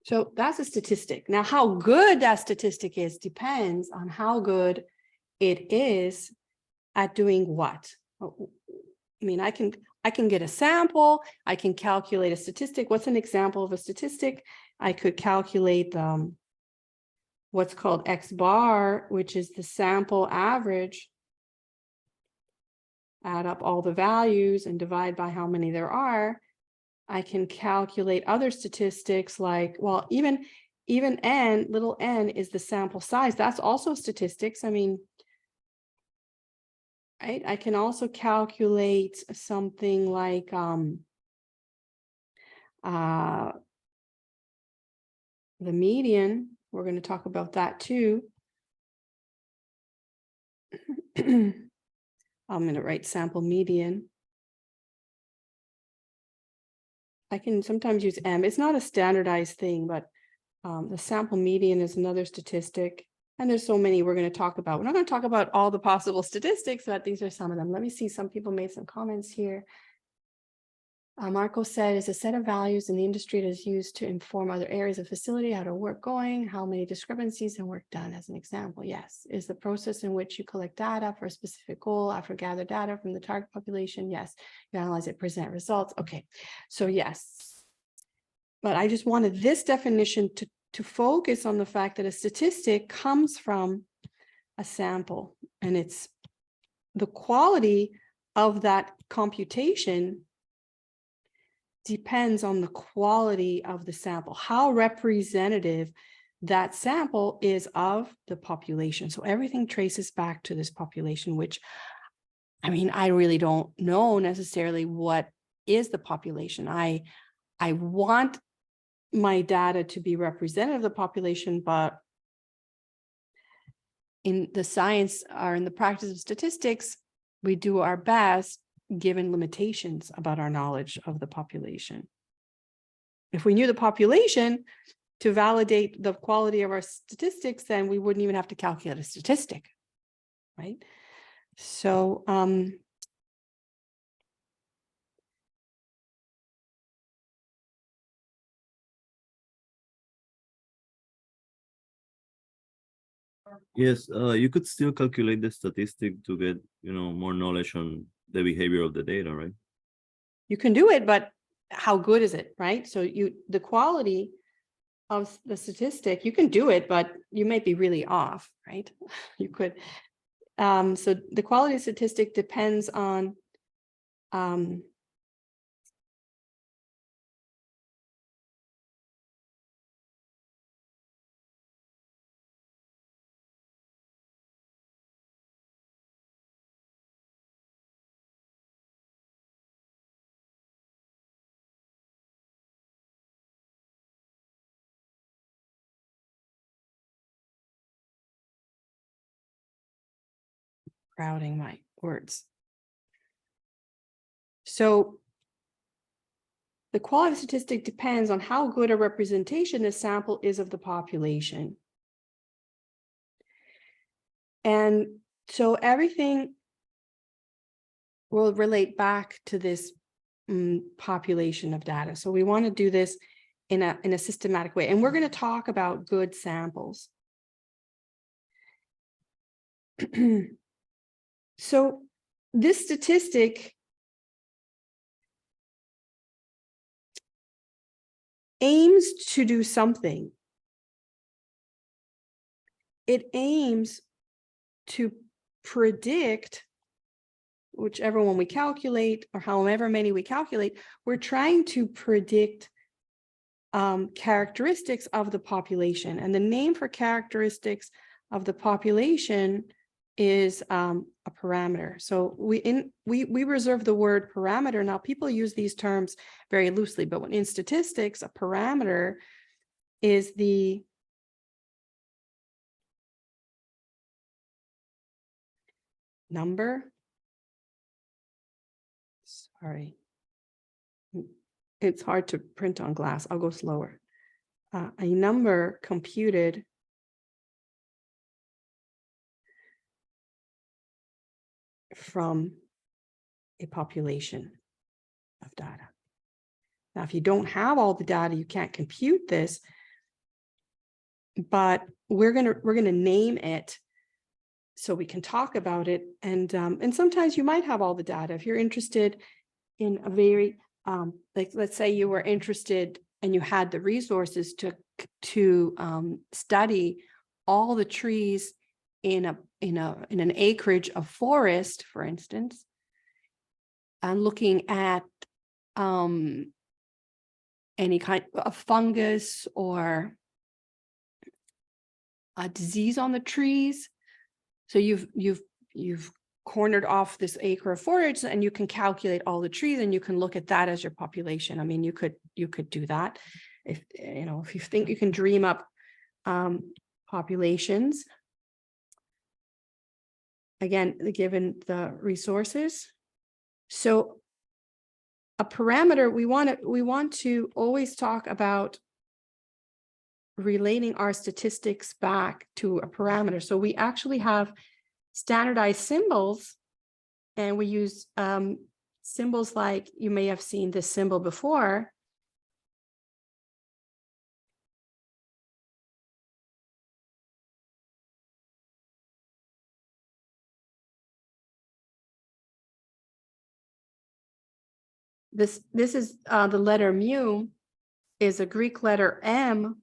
So that's a statistic. Now, how good that statistic is depends on how good it is at doing what. I mean, I can get a sample, I can calculate a statistic. What's an example of a statistic? I could calculate what's called X bar, which is the sample average. Add up all the values and divide by how many there are. I can calculate other statistics like, well, even n, little n is the sample size. That's also statistics. I mean, right? I can also calculate something like the median. We're going to talk about that too. I'm going to write sample median. I can sometimes use M. It's not a standardized thing, but the sample median is another statistic. And there's so many we're going to talk about. We're not going to talk about all the possible statistics, but these are some of them. Let me see. Some people made some comments here. Marco said, is a set of values in the industry that is used to inform other areas of facility, how to work going, how many discrepancies and work done, as an example. Yes. Is the process in which you collect data for a specific goal after gather data from the target population? Yes. You analyze it, present results. Okay. So yes. But I just wanted this definition to focus on the fact that a statistic comes from a sample, and it's the quality of that computation depends on the quality of the sample, how representative that sample is of the population. So everything traces back to this population, which, I mean, I really don't know necessarily what is the population. I want my data to be representative of the population, but in the science or in the practice of statistics, we do our best given limitations about our knowledge of the population. If we knew the population to validate the quality of our statistics, then we wouldn't even have to calculate a statistic, right? So, Yes, you could still calculate the statistic to get, more knowledge on the behavior of the data, right? you can do it, but how good is it, right? So the quality of the statistic, you can do it, but you might be really off, right? You could. So the quality of statistic depends on crowding my words. So the quality of statistic depends on how good a representation the sample is of the population. And so everything will relate back to this population of data. So we want to do this in a systematic way. And we're going to talk about good samples. So this statistic aims to do something. It aims to predict whichever one we calculate or however many we calculate. We're trying to predict characteristics of the population. And the name for characteristics of the population is a parameter. So we reserve the word parameter. Now people use these terms very loosely, but when in statistics, a parameter is the number. Sorry. it's hard to print on glass. I'll go slower. A number computed from a population of data. Now, if you don't have all the data, you can't compute this, but we're gonna name it so we can talk about it. And sometimes you might have all the data. If you're interested in a very, like, let's say you were interested and you had the resources to study all the trees in an acreage of forest, for instance, and looking at any kind of fungus or a disease on the trees. So you've cornered off this acre of forage, and you can calculate all the trees, and you can look at that as your population. I mean, you could do that if you think you can dream up populations. Again, given the resources. So a parameter, we want to always talk about relating our statistics back to a parameter. So we actually have standardized symbols, and we use symbols like, you may have seen this symbol before. This is the letter mu is a Greek letter M.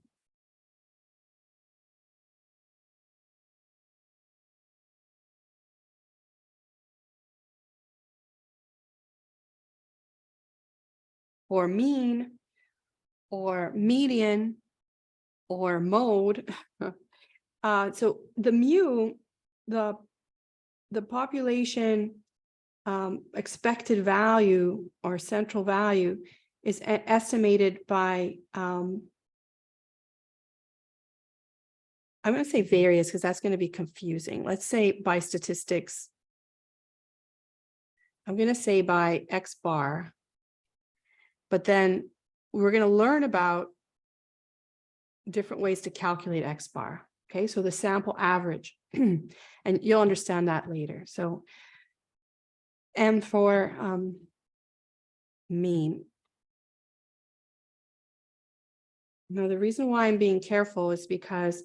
Or mean, or median, or mode. So the mu, the population expected value or central value is estimated by, I'm going to say various because that's going to be confusing. Let's say by statistics. I'm going to say by X bar. But then we're going to learn about different ways to calculate X bar. Okay, so the sample average, and you'll understand that later. So M for mean. Now, the reason why I'm being careful is because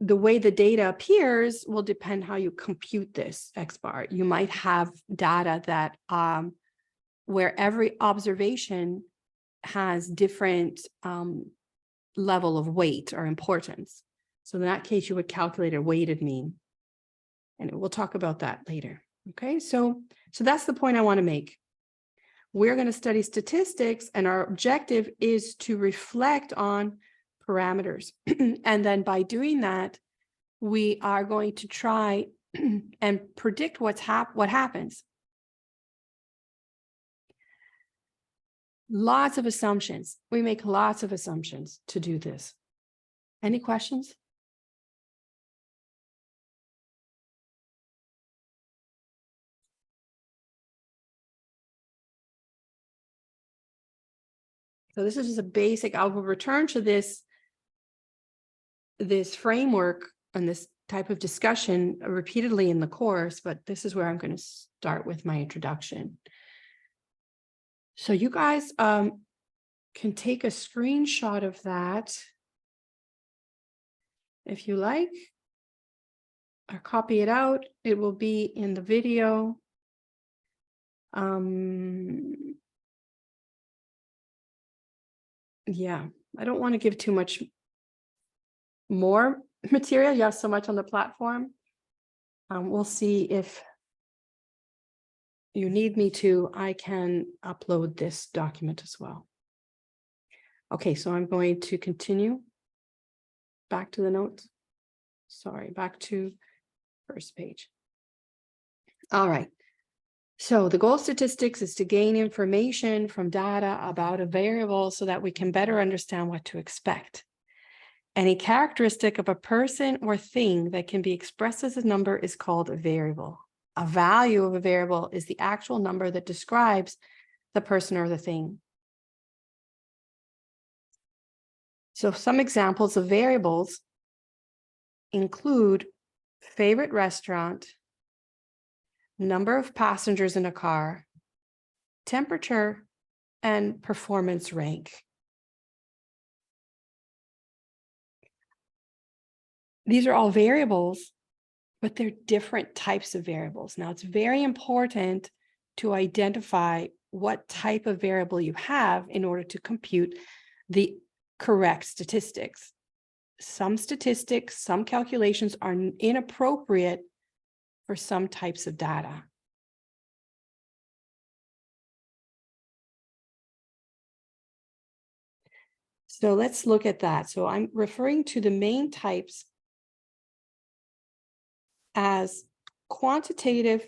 the way the data appears will depend how you compute this X bar. You might have data that where every observation has different level of weight or importance. So in that case, you would calculate a weighted mean. And we'll talk about that later. Okay, so that's the point I want to make. We're going to study statistics, and our objective is to reflect on parameters. And then by doing that, we are going to try and predict what happens. Lots of assumptions. We make lots of assumptions to do this. Any questions? So this is just a basic, I will return to this framework and this type of discussion repeatedly in the course, but this is where I'm going to start with my introduction. So you guys can take a screenshot of that if you like, or copy it out. It will be in the video. Yeah, I don't want to give too much more material. You have so much on the platform. We'll see if you need me to. I can upload this document as well. Okay, so I'm going to continue back to the notes. Sorry, back to first page. All right. So the goal of statistics is to gain information from data about a variable so that we can better understand what to expect. Any characteristic of a person or thing that can be expressed as a number is called a variable. A value of a variable is the actual number that describes the person or the thing. So some examples of variables include favorite restaurant, number of passengers in a car, temperature, and performance rank. These are all variables, but they're different types of variables. Now, it's very important to identify what type of variable you have in order to compute the correct statistics. Some statistics, some calculations are inappropriate for some types of data. So let's look at that. So I'm referring to the main types as quantitative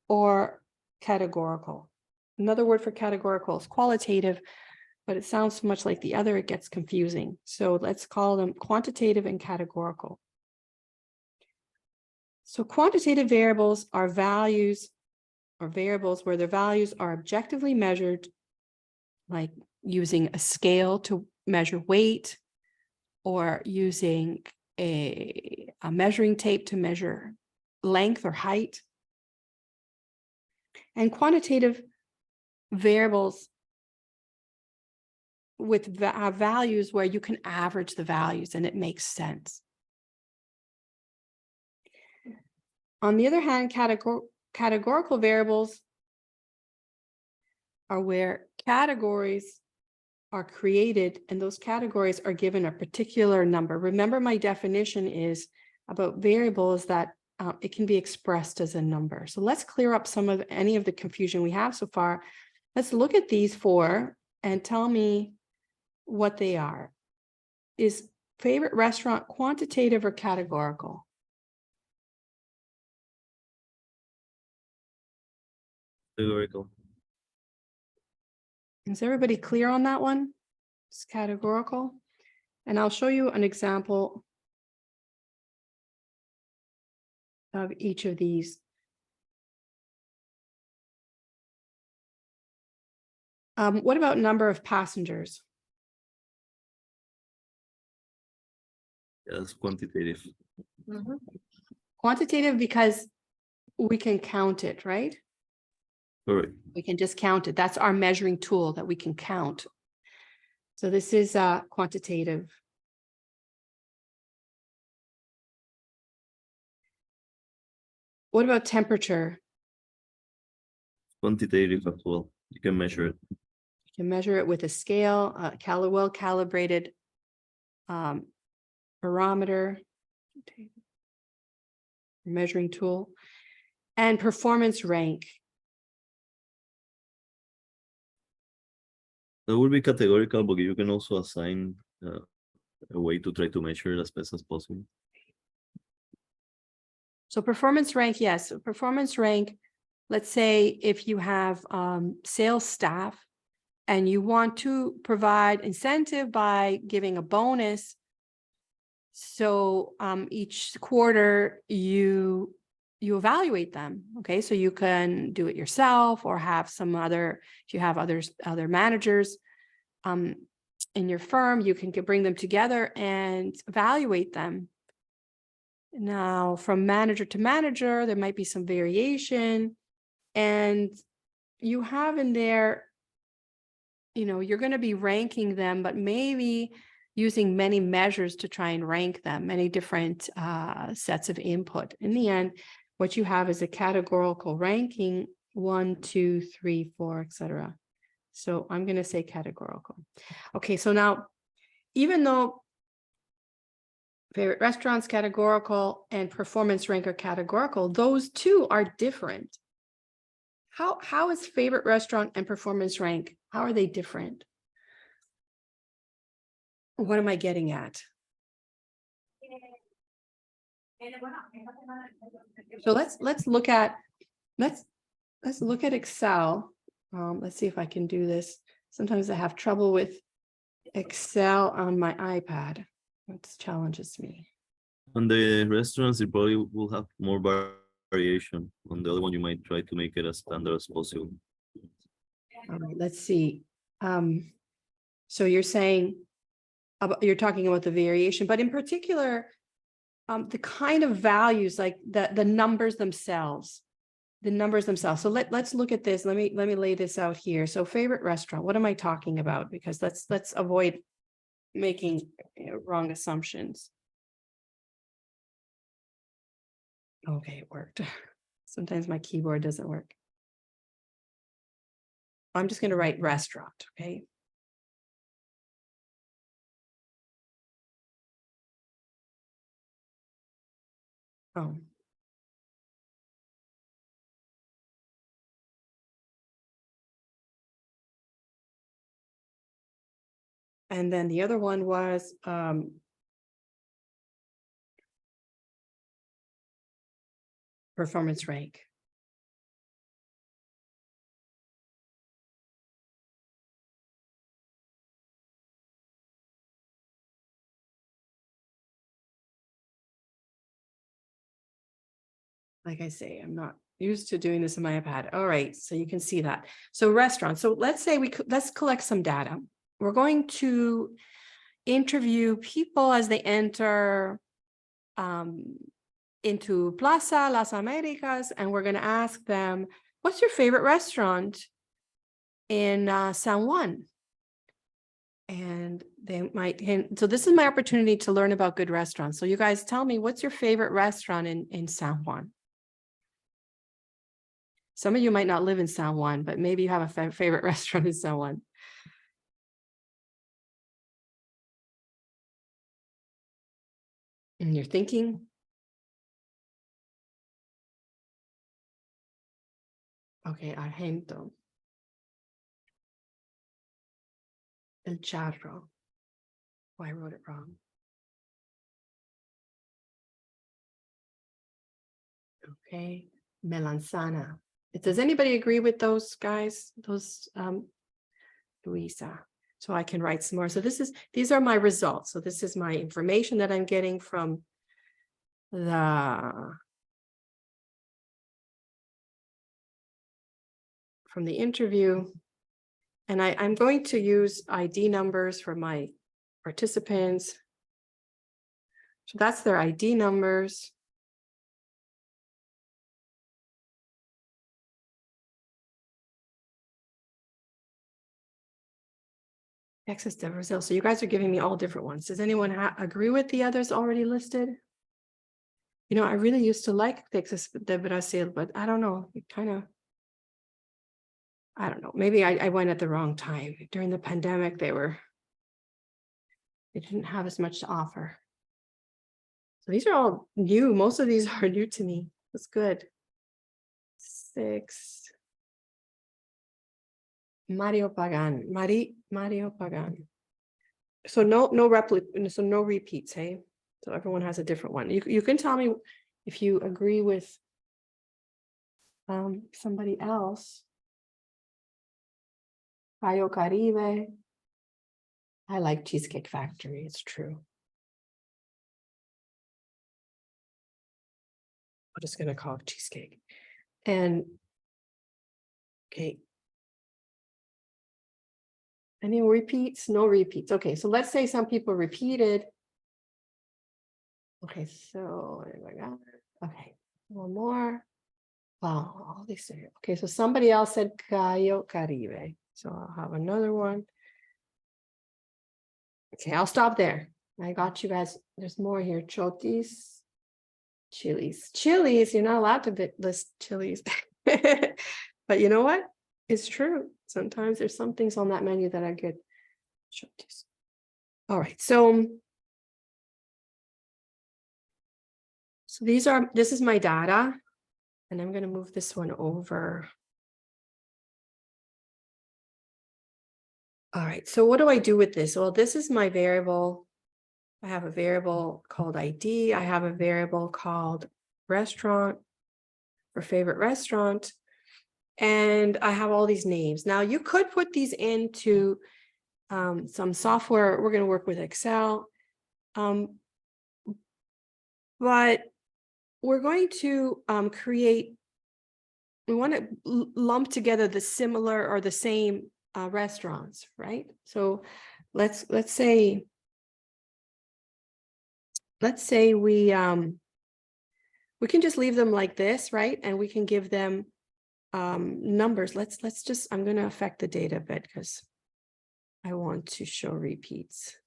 or categorical. Another word for categorical is qualitative, but it sounds so much like the other, it gets confusing. So let's call them quantitative and categorical. So quantitative variables are values or variables where their values are objectively measured, like using a scale to measure weight, or using a measuring tape to measure length or height. And quantitative variables with values where you can average the values and it makes sense. On the other hand, categorical variables are where categories are created and those categories are given a particular number. Remember, my definition is about variables that it can be expressed as a number. So let's clear up any of the confusion we have so far. Let's look at these four and tell me what they are. Is favorite restaurant quantitative or categorical? Categorical. Is everybody clear on that one? It's categorical. And I'll show you an example of each of these. What about number of passengers? Yes, quantitative. Quantitative because we can count it, right? Correct. We can just count it. That's our measuring tool that we can count. So this is quantitative. What about temperature? Quantitative as well. You can measure it. You can measure it with a scale, well-calibrated barometer, measuring tool, and performance rank. That would be categorical, but you can also assign a way to try to measure it as best as possible. So performance rank, yes. Performance rank, let's say if you have sales staff and you want to provide incentive by giving a bonus. So each quarter you evaluate them. Okay, so you can do it yourself or have some other, if you have other managers in your firm, you can bring them together and evaluate them. Now, from manager to manager, there might be some variation, and you have in there, you're going to be ranking them, but maybe using many measures to try and rank them, many different sets of input. In the end, what you have is a categorical ranking, 1, 2, 3, 4, etc. So I'm going to say categorical. Okay, so now, even though favorite restaurants categorical and performance rank are categorical, those two are different. How is favorite restaurant and performance rank? How are they different? What am I getting at? So let's look at Excel. Let's see if I can do this. Sometimes I have trouble with Excel on my iPad. It challenges me. On the restaurants, it probably will have more variation. On the other one, you might try to make it as standard as possible. All right, let's see. So you're saying you're talking about the variation, but in particular, the kind of values, like the numbers themselves. So let's look at this. Let me lay this out here. So favorite restaurant, what am I talking about? Because let's avoid making wrong assumptions. Okay, it worked. Sometimes my keyboard doesn't work. I'm just going to write restaurant, okay? Oh. And then the other one was performance rank. Like I say, I'm not used to doing this in my iPad. All right, so you can see that. So restaurants. So let's say let's collect some data. We're going to interview people as they enter into Plaza Las Americas, and we're going to ask them, what's your favorite restaurant in San Juan? And they might hint. So this is my opportunity to learn about good restaurants. So you guys tell me, what's your favorite restaurant in San Juan? Some of you might not live in San Juan, but maybe you have a favorite restaurant in San Juan. And you're thinking? Okay, Argento. El Charro. Oh, I wrote it wrong. Okay, Melanzana. Does anybody agree with those guys? Those, Luisa. So I can write some more. So these are my results. So this is my information that I'm getting from the interview. And I'm going to use ID numbers for my participants. So that's their ID numbers. Texas de Brazil. So you guys are giving me all different ones. Does anyone agree with the others already listed? You know, I really used to like Texas de Brazil, but I don't know. It kind of, I don't know. Maybe I went at the wrong time. During the pandemic, they didn't have as much to offer. So these are all new. Most of these are new to me. That's good. 6. Mario Pagan. Mario Pagan. So no repeats, hey? So everyone has a different one. You can tell me if you agree with somebody else. Cayo Caribe. I like Cheesecake Factory, it's true. I'm just gonna call it cheesecake. And okay. Any repeats? No repeats. Okay, so let's say some people repeated. Okay, so okay, one more. Wow, all these are here. Okay, so somebody else said Cayo Caribe. So I'll have another one. Okay, I'll stop there. I got you guys. There's more here. Chotis, Chili's. Chili's, you're not allowed to list Chili's. But you know what? It's true. Sometimes there's some things on that menu that are good. Chotis. All right, so this is my data. And I'm going to move this one over. All right, so what do I do with this? Well, this is my variable. I have a variable called ID. I have a variable called restaurant for favorite restaurant. And I have all these names. Now you could put these into some software. We're going to work with Excel. But we're going to we want to lump together the similar or the same restaurants, right? So let's say let's say we can just leave them like this, right? And we can give them numbers. Let's just, I'm going to affect the data a bit because I want to show repeats.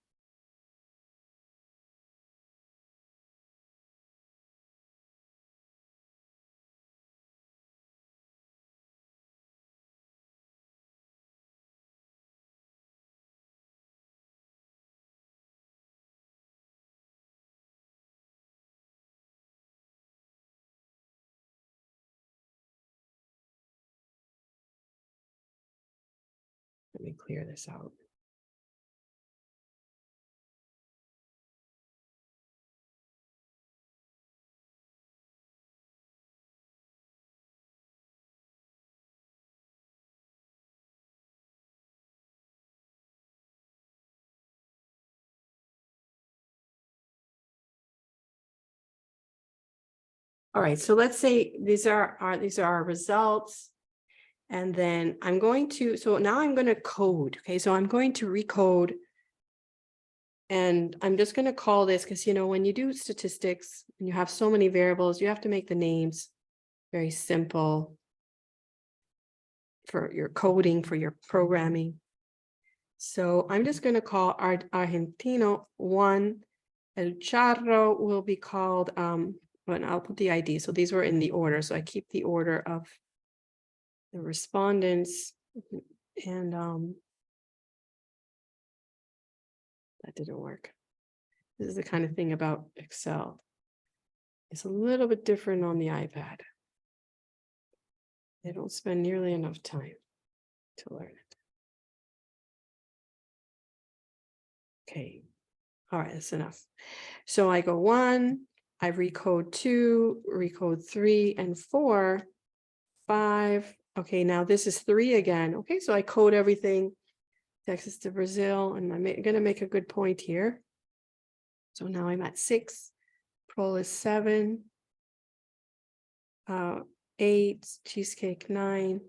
Let me clear this out. All right, so let's say these are our results. And then I'm going to, so now I'm going to code. Okay, so I'm going to recode. And I'm just going to call this because, you know, when you do statistics and you have so many variables, you have to make the names very simple for your coding, for your programming. So I'm just going to call Argentino 1. El Charro will be called, and I'll put the ID. So these were in the order. So I keep the order of the respondents, and that didn't work. This is the kind of thing about Excel. It's a little bit different on the iPad. They don't spend nearly enough time to learn it. Okay. All right, that's enough. So I go 1, I recode 2, recode 3 and 4, 5. Okay, now this is 3 again. Okay, so I code everything. Texas to Brazil, and I'm going to make a good point here. So now I'm at 6. Prol is 7. 8, cheesecake 9,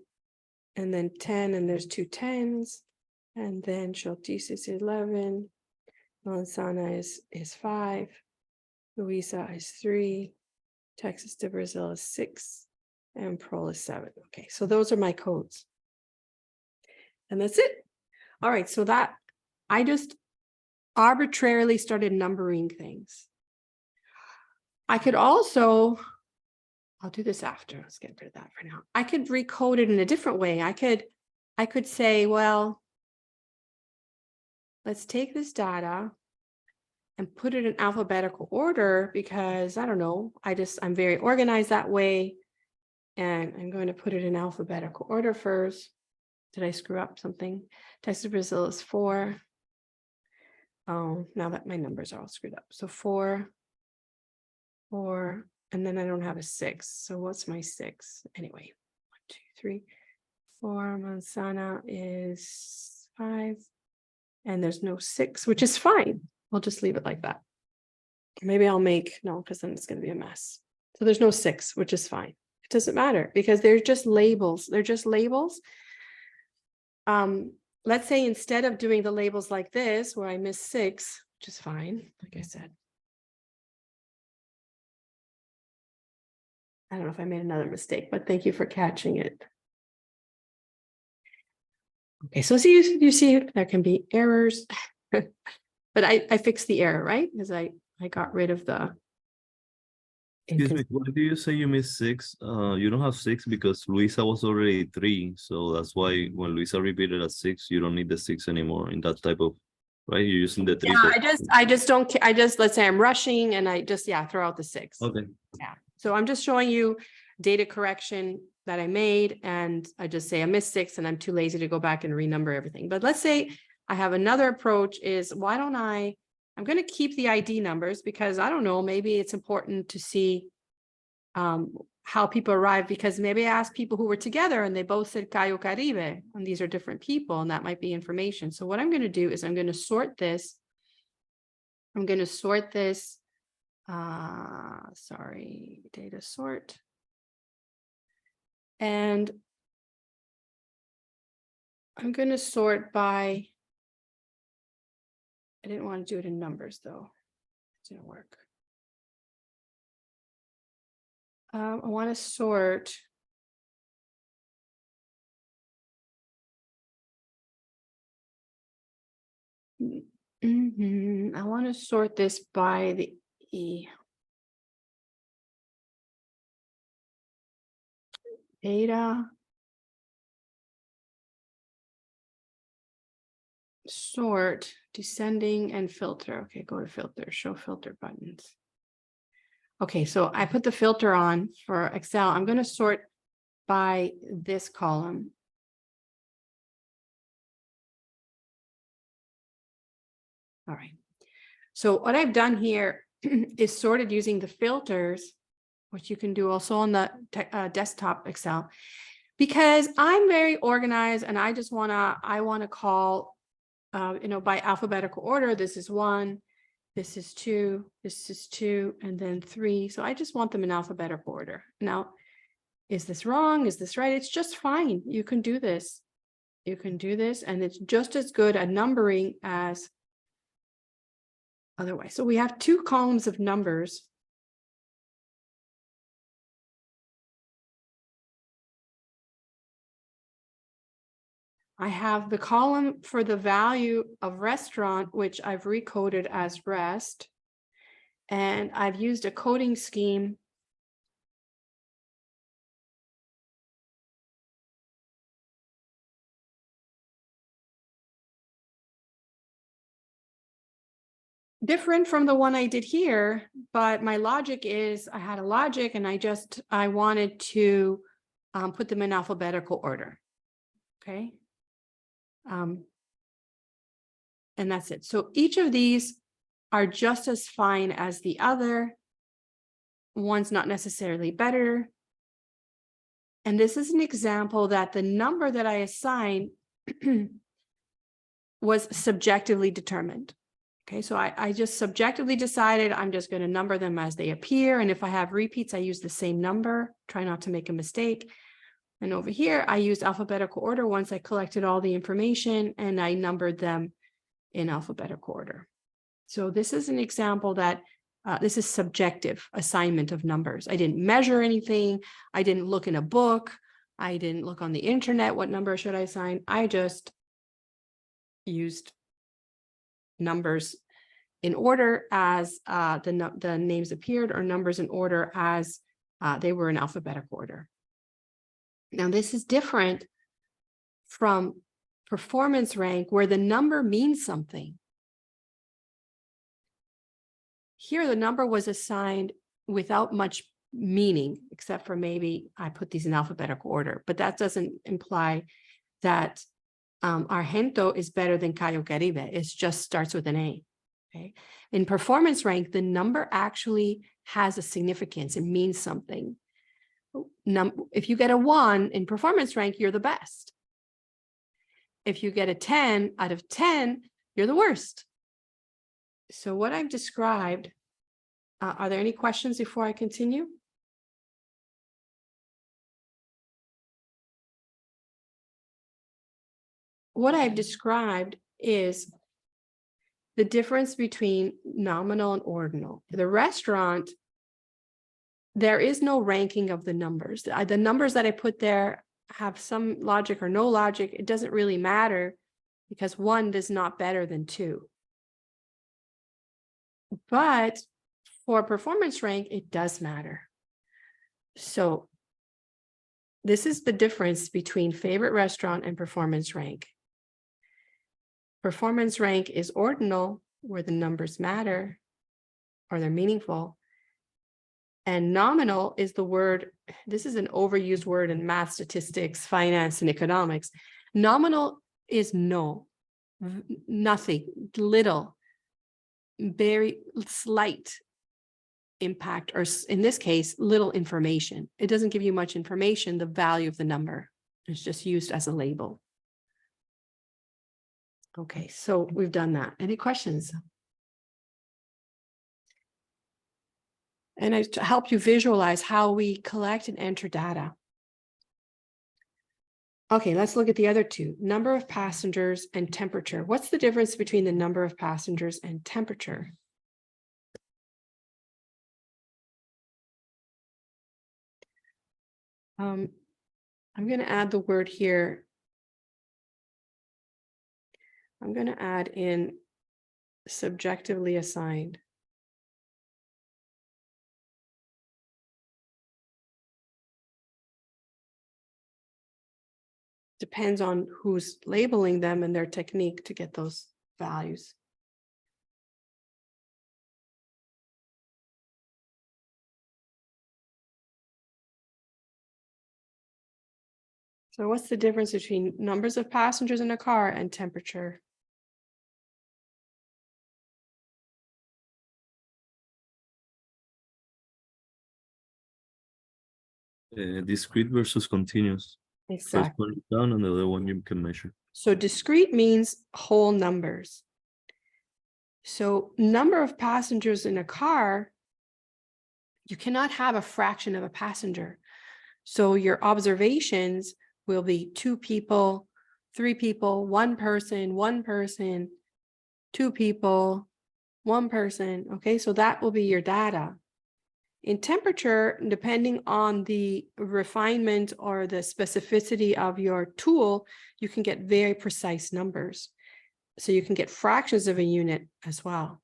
and then 10, and there's 2 10s, and then Chotis is 11. Manzana is 5. Luisa is 3. Texas to Brazil is 6. And Prol is 7. Okay, so those are my codes. And that's it. All right, so that I just arbitrarily started numbering things. I could also, I'll do this after. Let's get rid of that for now. I could recode it in a different way. I could say, well, let's take this data and put it in alphabetical order because I don't know, I'm very organized that way. And I'm going to put it in alphabetical order first. Did I screw up something? Texas Brazil is 4. Oh, now that my numbers are all screwed up. So 4, 4, and then I don't have a 6. So what's my 6? Anyway, 1, 2, 3, 4. Manzana is 5. And there's no 6, which is fine. We'll just leave it like that. Maybe I'll make, no, because then it's going to be a mess. So there's no 6, which is fine. It doesn't matter because they're just labels. They're just labels. Let's say instead of doing the labels like this, where I miss 6, which is fine, like I said. I don't know if I made another mistake, but thank you for catching it. Okay, so you see there can be errors, but I fixed the error, right? Because I got rid of the. Excuse me, why do you say you missed 6? You don't have 6 because Luisa was already 3. So that's why when Luisa repeated at 6, you don't need the 6 anymore in that type of, right? You're using the 3. Yeah, I just, let's say I'm rushing and I just, throw out the 6. Okay. Yeah. So I'm just showing you data correction that I made. And I just say I missed 6 and I'm too lazy to go back and renumber everything. But let's say I have another approach is why don't I'm going to keep the ID numbers because I don't know, maybe it's important to see how people arrive because maybe I asked people who were together and they both said Cayo Caribe and these are different people and that might be information. So what I'm going to do is I'm going to sort this. I'm going to sort this. Sorry, data sort. And I'm going to sort by, I didn't want to do it in numbers though. It didn't work. I want to sort. I want to sort this by the E. Data. Sort, descending and filter. Okay, go to filter, show filter buttons. Okay, so I put the filter on for Excel. I'm going to sort by this column. All right. So what I've done here is sorted using the filters, which you can do also on the desktop Excel, because I'm very organized and I just want to call, by alphabetical order. This is 1, this is 2, this is 2, and then 3. So I just want them in alphabetical order. Now, is this wrong? Is this right? It's just fine. You can do this. You can do this, and it's just as good at numbering as otherwise. So we have 2 columns of numbers. I have the column for the value of restaurant, which I've recoded as rest. And I've used a coding scheme different from the one I did here, but my logic is I had a logic and I wanted to put them in alphabetical order. Okay. And that's it. So each of these are just as fine as the other. One's not necessarily better. And this is an example that the number that I assigned was subjectively determined. Okay, so I just subjectively decided I'm just going to number them as they appear. And if I have repeats, I use the same number, try not to make a mistake. And over here, I used alphabetical order once I collected all the information and I numbered them in alphabetical order. So this is an example that this is subjective assignment of numbers. I didn't measure anything. I didn't look in a book. I didn't look on the internet. What number should I assign? I just used numbers in order as the names appeared, or numbers in order as they were in alphabetical order. Now, this is different from performance rank, where the number means something. Here, the number was assigned without much meaning, except for maybe I put these in alphabetical order, but that doesn't imply that Argento is better than Cayo Caribe. It just starts with an A. Okay. In performance rank, the number actually has a significance. It means something. If you get a 1 in performance rank, you're the best. If you get a 10 out of 10, you're the worst. So what I've described, are there any questions before I continue? What I've described is the difference between nominal and ordinal. The restaurant, there is no ranking of the numbers. The numbers that I put there have some logic or no logic. It doesn't really matter because 1 is not better than 2. But for performance rank, it does matter. So this is the difference between favorite restaurant and performance rank. Performance rank is ordinal, where the numbers matter or they're meaningful. And nominal is the word, this is an overused word in math, statistics, finance, and economics. Nominal is no, nothing, little, very slight impact, or in this case, little information. It doesn't give you much information, the value of the number. It's just used as a label. Okay, so we've done that. Any questions? And I help you visualize how we collect and enter data. Okay, let's look at the other 2, number of passengers and temperature. What's the difference between the number of passengers and temperature? I'm going to add the word here. I'm going to add in subjectively assigned. Depends on who's labeling them and their technique to get those values. So what's the difference between numbers of passengers in a car and temperature? Discrete versus continuous. First Exactly. one is down and the other one you can measure. So discrete means whole numbers. So number of passengers in a car, you cannot have a fraction of a passenger. So your observations will be 2 people, 3 people, 1 person, 2 people, 1 person. Okay, so that will be your data. In temperature, depending on the refinement or the specificity of your tool, you can get very precise numbers. So you can get fractions of a unit as well.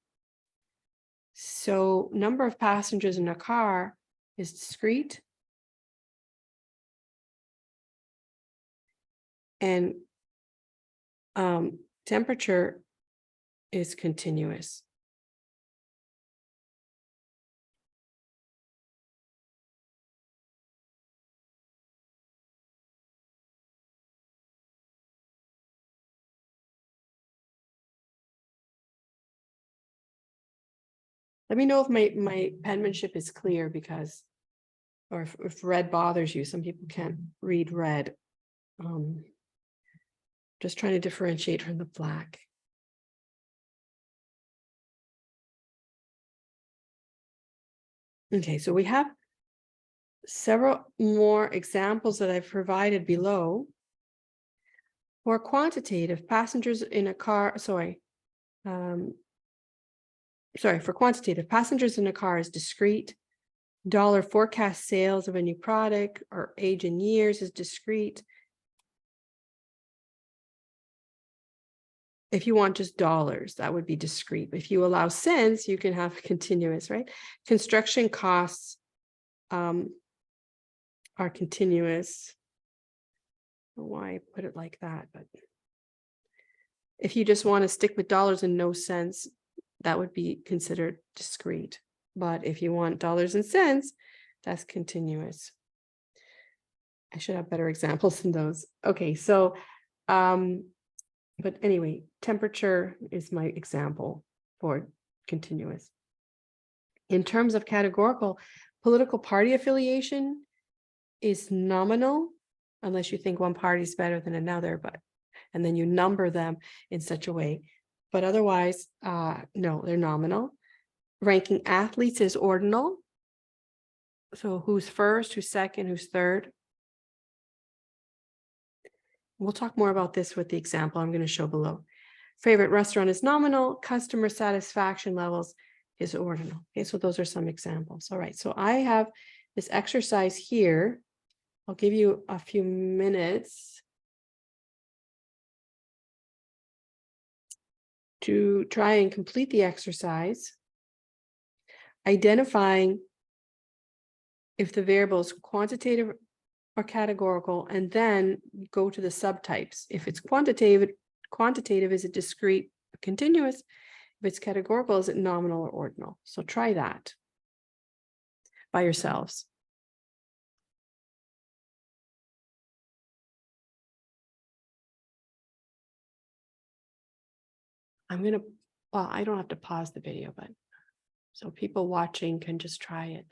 So number of passengers in a car is discrete. And temperature is continuous. Let me know if my penmanship is clear because, or if red bothers you. Some people can't read red. Just trying to differentiate from the black. Okay, so we have several more examples that I've provided below. For quantitative, passengers in a car, for quantitative, passengers in a car is discrete. Dollar forecast sales of a new product or age in years is discrete. If you want just dollars, that would be discrete. If you allow cents, you can have continuous, right? Construction costs are continuous. I don't know why I put it like that, but if you just want to stick with dollars and no cents, that would be considered discrete. But if you want dollars and cents, that's continuous. I should have better examples than those. Okay, so but anyway, temperature is my example for continuous. In terms of categorical, political party affiliation is nominal, unless you think one party is better than another, and then you number them in such a way. But otherwise, no, they're nominal. Ranking athletes is ordinal. So who's first, who's second, who's third. We'll talk more about this with the example I'm going to show below. Favorite restaurant is nominal. Customer satisfaction levels is ordinal. Okay, so those are some examples. All right, so I have this exercise here. I'll give you a few minutes to try and complete the exercise, identifying if the variable is quantitative or categorical, and then go to the subtypes. If it's quantitative, is it discrete or continuous? If it's categorical, is it nominal or ordinal? So try that by yourselves. Well, I don't have to pause the video, but so people watching can just try it.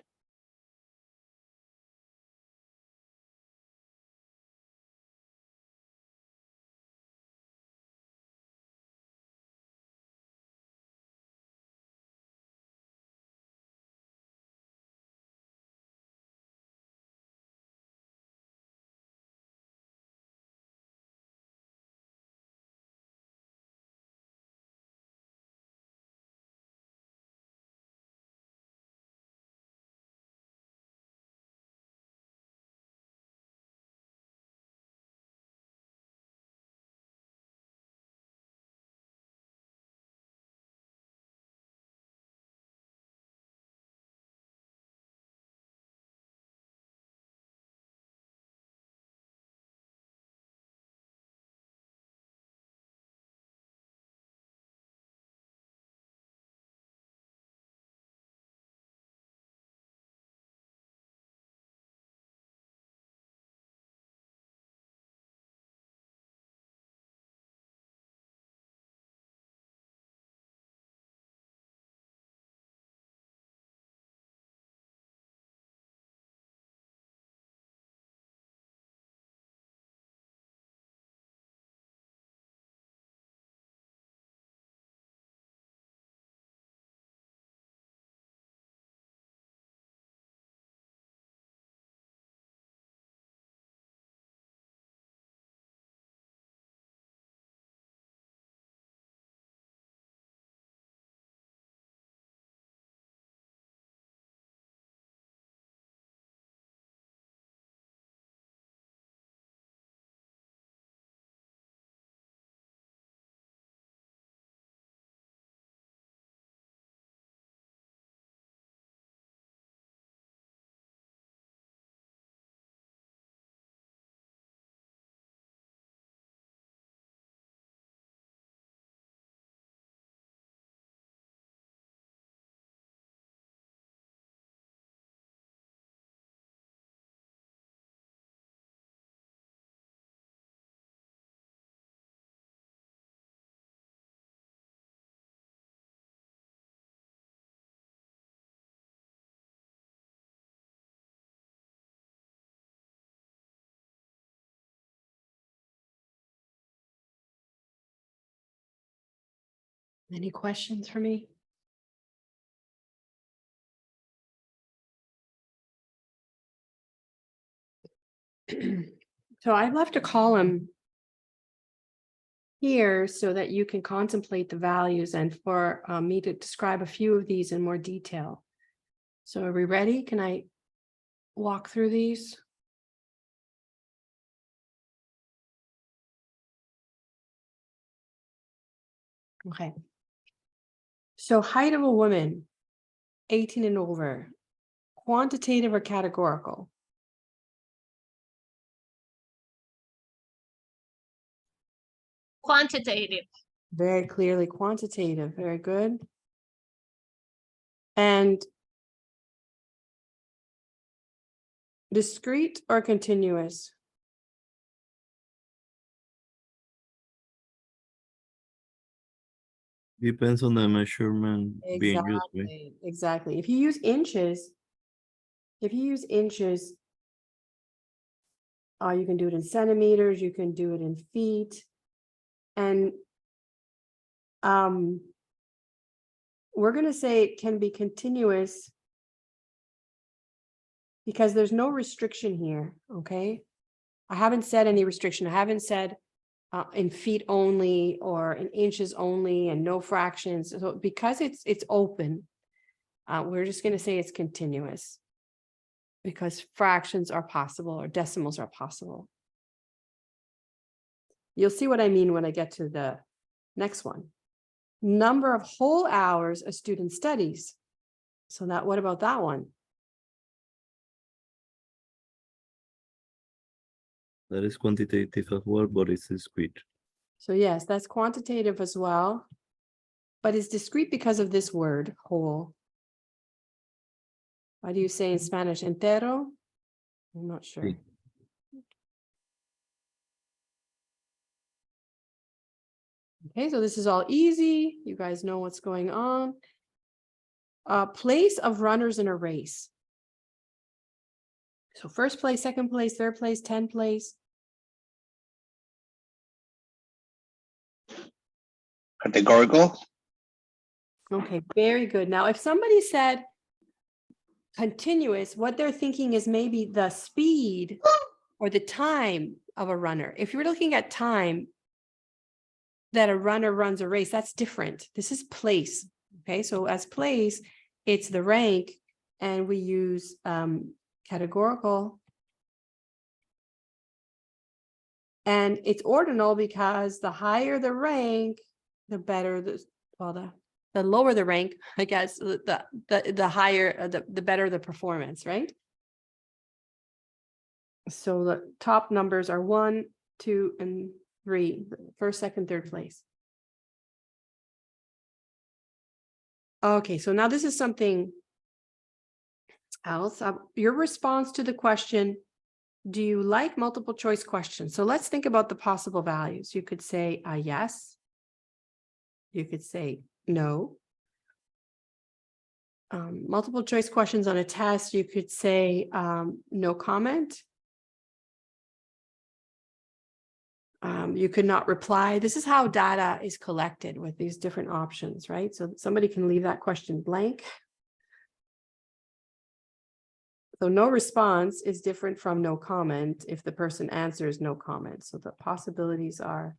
Any questions for me? So I've left a column here so that you can contemplate the values and for me to describe a few of these in more detail. So are we ready? Can I walk through these? Okay. So height of a woman, 18 and over, quantitative or categorical? Quantitative. Very clearly quantitative, very good. And discrete or continuous? Depends on the measurement being used, right? Exactly. If you use inches, you can do it in centimeters, you can do it in feet. And we're going to say it can be continuous because there's no restriction here, okay? I haven't said any restriction. I haven't said in feet only or in inches only and no fractions. So because it's open, we're just going to say it's continuous because fractions are possible or decimals are possible. You'll see what I mean when I get to the next one. Number of whole hours a student studies. So what about that one? That is quantitative as well, but it's discrete. So yes, that's quantitative as well, but it's discrete because of this word, whole. Why do you say in Spanish entero? I'm not sure. Sí. Okay, so this is all easy. You guys know what's going on. Place of runners in a race. So first place, second place, third place, 10th place. Categorical. Okay, very good. Now, if somebody said continuous, what they're thinking is maybe the speed or the time of a runner. If you're looking at time that a runner runs a race, that's different. This is place. Okay, so as place, it's the rank, and we use categorical. And it's ordinal because the higher the rank, the better the lower the rank, I guess, the higher, the better the performance, right? So the top numbers are 1, 2, and 3, first, second, third place. Okay, so now this is something else. Your response to the question, do you like multiple choice questions? So let's think about the possible values. You could say yes. You could say no. Multiple choice questions on a test, you could say no comment. You could not reply. This is how data is collected with these different options, right? So somebody can leave that question blank. So no response is different from no comment if the person answers no comment. So the possibilities are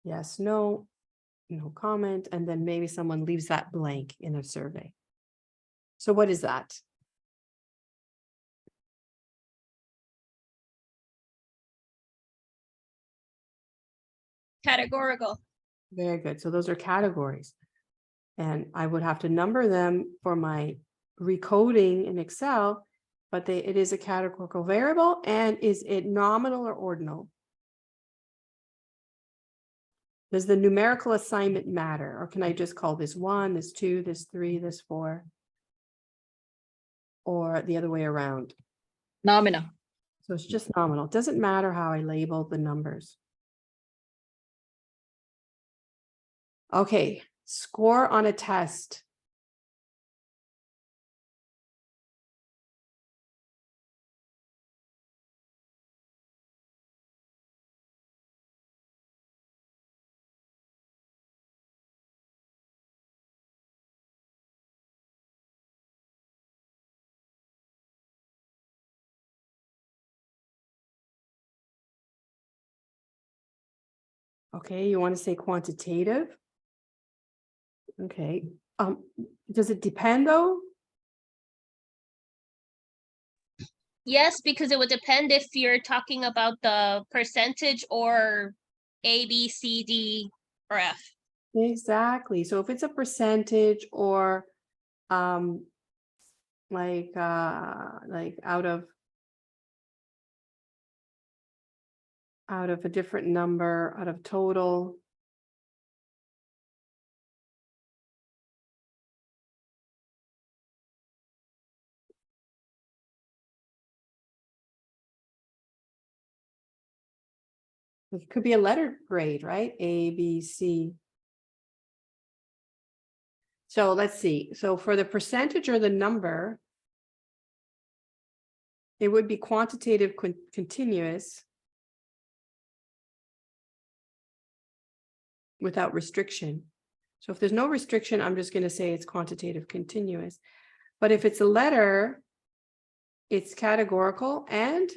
yes, no, no comment, and then maybe someone leaves that blank in a survey. So what is that? Categorical. Very good. So those are categories. And I would have to number them for my recoding in Excel, but it is a categorical variable. And is it nominal or ordinal? Does the numerical assignment matter? Or can I just call this 1, this 2, this 3, this 4? Or the other way around? Nominal. So it's just nominal. It doesn't matter how I label the numbers. Okay, score on a test. Okay, you want to say quantitative? Okay, does it depend though? Yes, because it would depend if you're talking about the percentage or A, B, C, D, or F. Exactly. So if it's a percentage or like out of a different number, out of total. It could be a letter grade, right? A, B, C. So let's see. So for the percentage or the number, it would be quantitative continuous without restriction. So if there's no restriction, I'm just going to say it's quantitative continuous. But if it's a letter, it's categorical and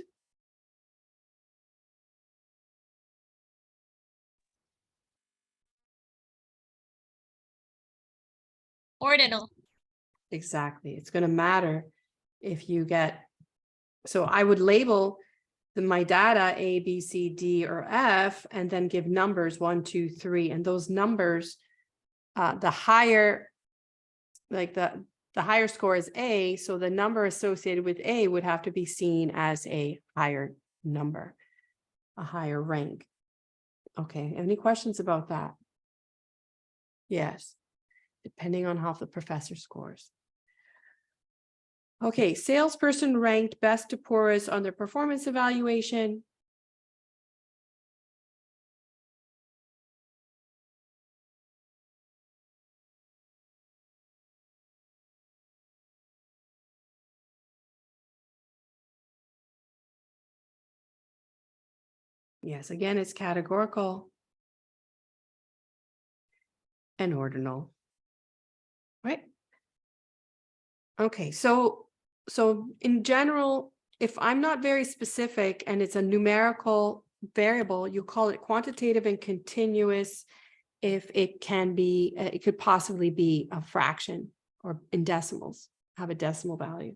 Ordinal. exactly. It's going to matter if you get, so I would label my data A, B, C, D, or F, and then give numbers 1, 2, 3. And those numbers, the higher, like the higher score is A, so the number associated with A would have to be seen as a higher number, a higher rank. Okay, any questions about that? Yes, depending on how the professor scores. Okay, salesperson ranked best to poorest on their performance evaluation. Yes, again, it's categorical and ordinal, right? Okay, so in general, if I'm not very specific and it's a numerical variable, you call it quantitative and continuous. If it can be, it could possibly be a fraction or in decimals, have a decimal value.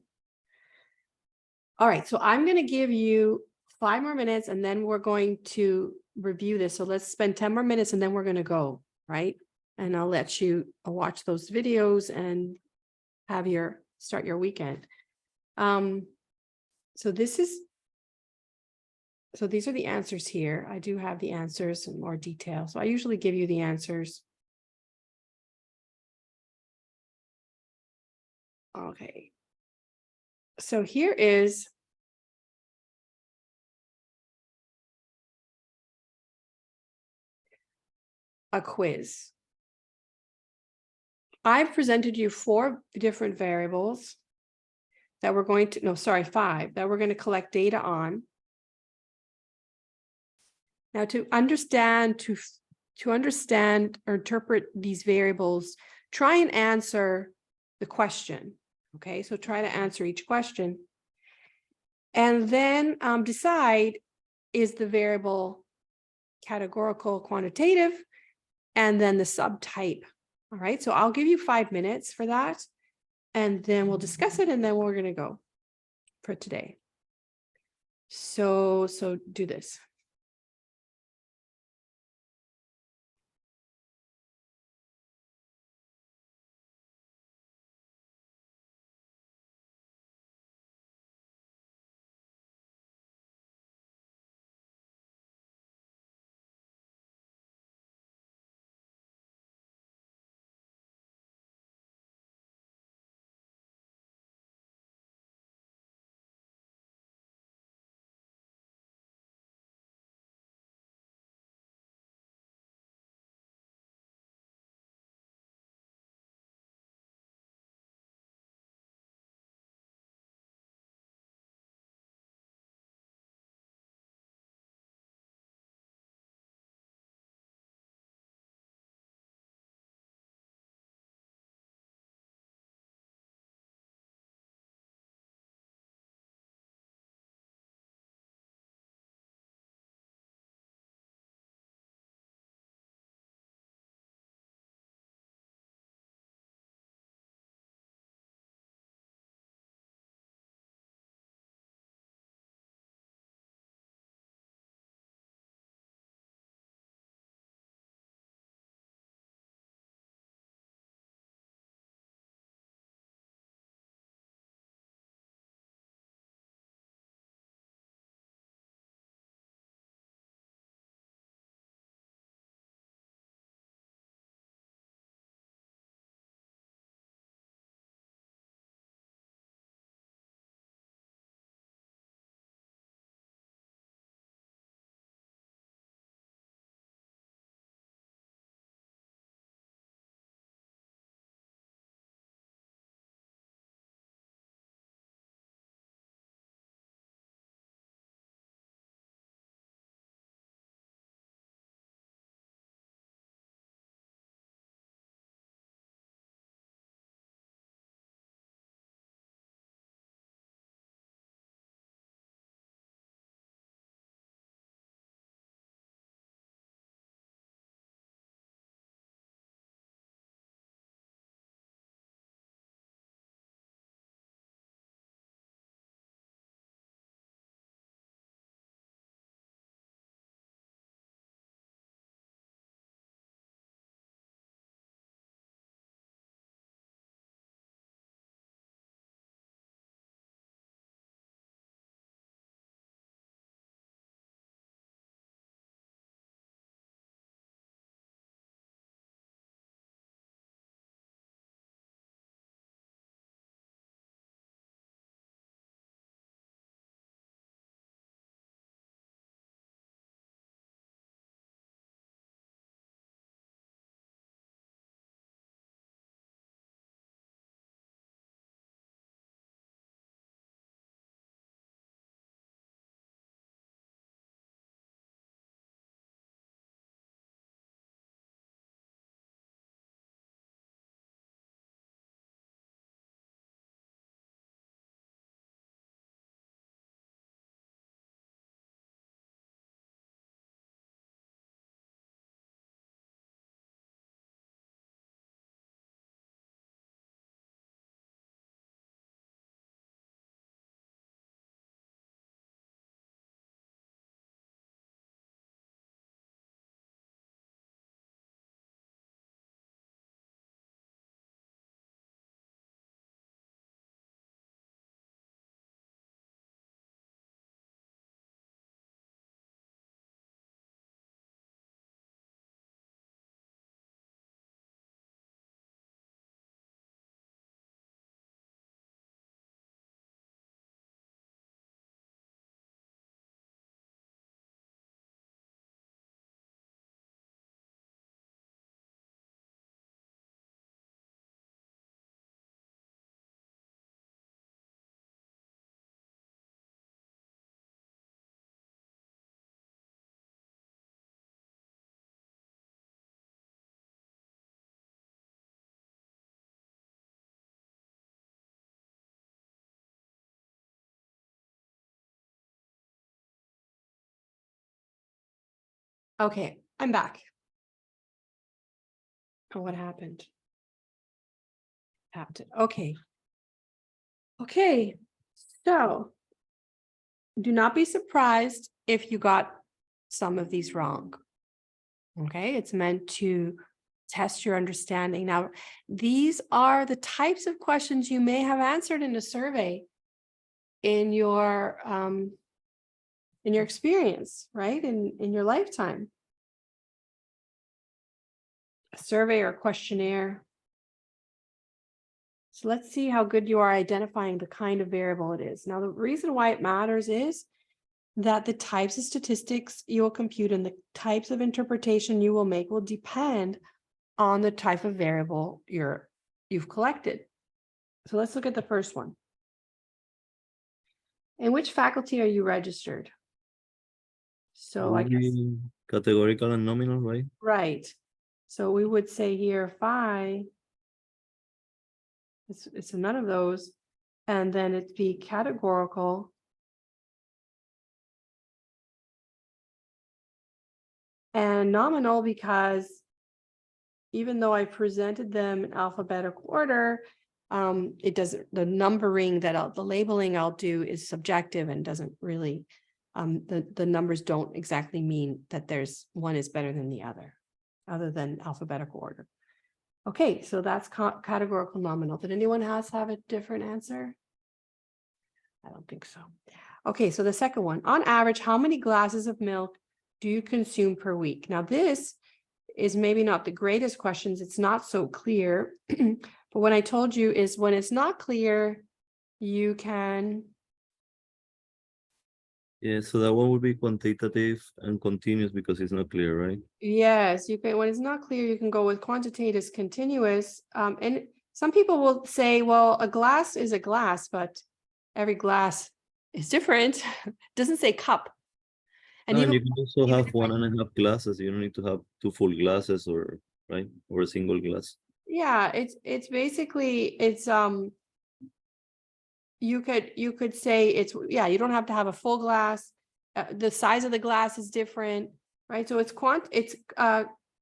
All right, so I'm going to give you 5 more minutes and then we're going to review this. So let's spend 10 more minutes and then we're going to go, right? And I'll let you watch those videos and have start your weekend. So these are the answers here. I do have the answers in more detail. So I usually give you the answers. Okay. So here is a quiz. I've presented you 4 different variables that we're going to, no, sorry, 5 that we're going to collect data on. Now to understand or interpret these variables, try and answer the question. Okay, so try to answer each question. And then decide, is the variable categorical, quantitative, and then the subtype. All right, so I'll give you 5 minutes for that, and then we'll discuss it, and then we're going to go for today. So do this. Okay, I'm back. Oh, what happened? Okay. Okay, so do not be surprised if you got some of these wrong. Okay, it's meant to test your understanding. Now, these are the types of questions you may have answered in a survey in your experience, right? In your lifetime. A survey or questionnaire. So let's see how good you are identifying the kind of variable it is. Now, the reason why it matters is that the types of statistics you will compute and the types of interpretation you will make will depend on the type of variable you've collected. So let's look at the first one. In which faculty are you registered? So I guess, Categorical and nominal, right? right. So we would say here phi, it's none of those, and then it'd be categorical. And nominal, because even though I presented them in alphabetical order, it doesn't, the numbering the labeling I'll do is subjective and doesn't really, the numbers don't exactly mean that there's one is better than the other than alphabetical order. Okay, so that's categorical nominal. Did anyone else have a different answer? I don't think so. Okay, so the second one, on average, how many glasses of milk do you consume per week? Now, this is maybe not the greatest questions. It's not so clear. But what I told you is when it's not clear, you can. Yeah, so that one would be quantitative and continuous because it's not clear, right? Yes, you can. When it's not clear, you can go with quantitative continuous. And some people will say, well, a glass is a glass, but every glass is different. It doesn't say cup. And No, even and you can also even have if I- 1.5 glasses. You don't need to have 2 full glasses or right or a single glass. yeah, it's basically you could say it's, yeah, you don't have to have a full glass. The size of the glass is different, right? So it's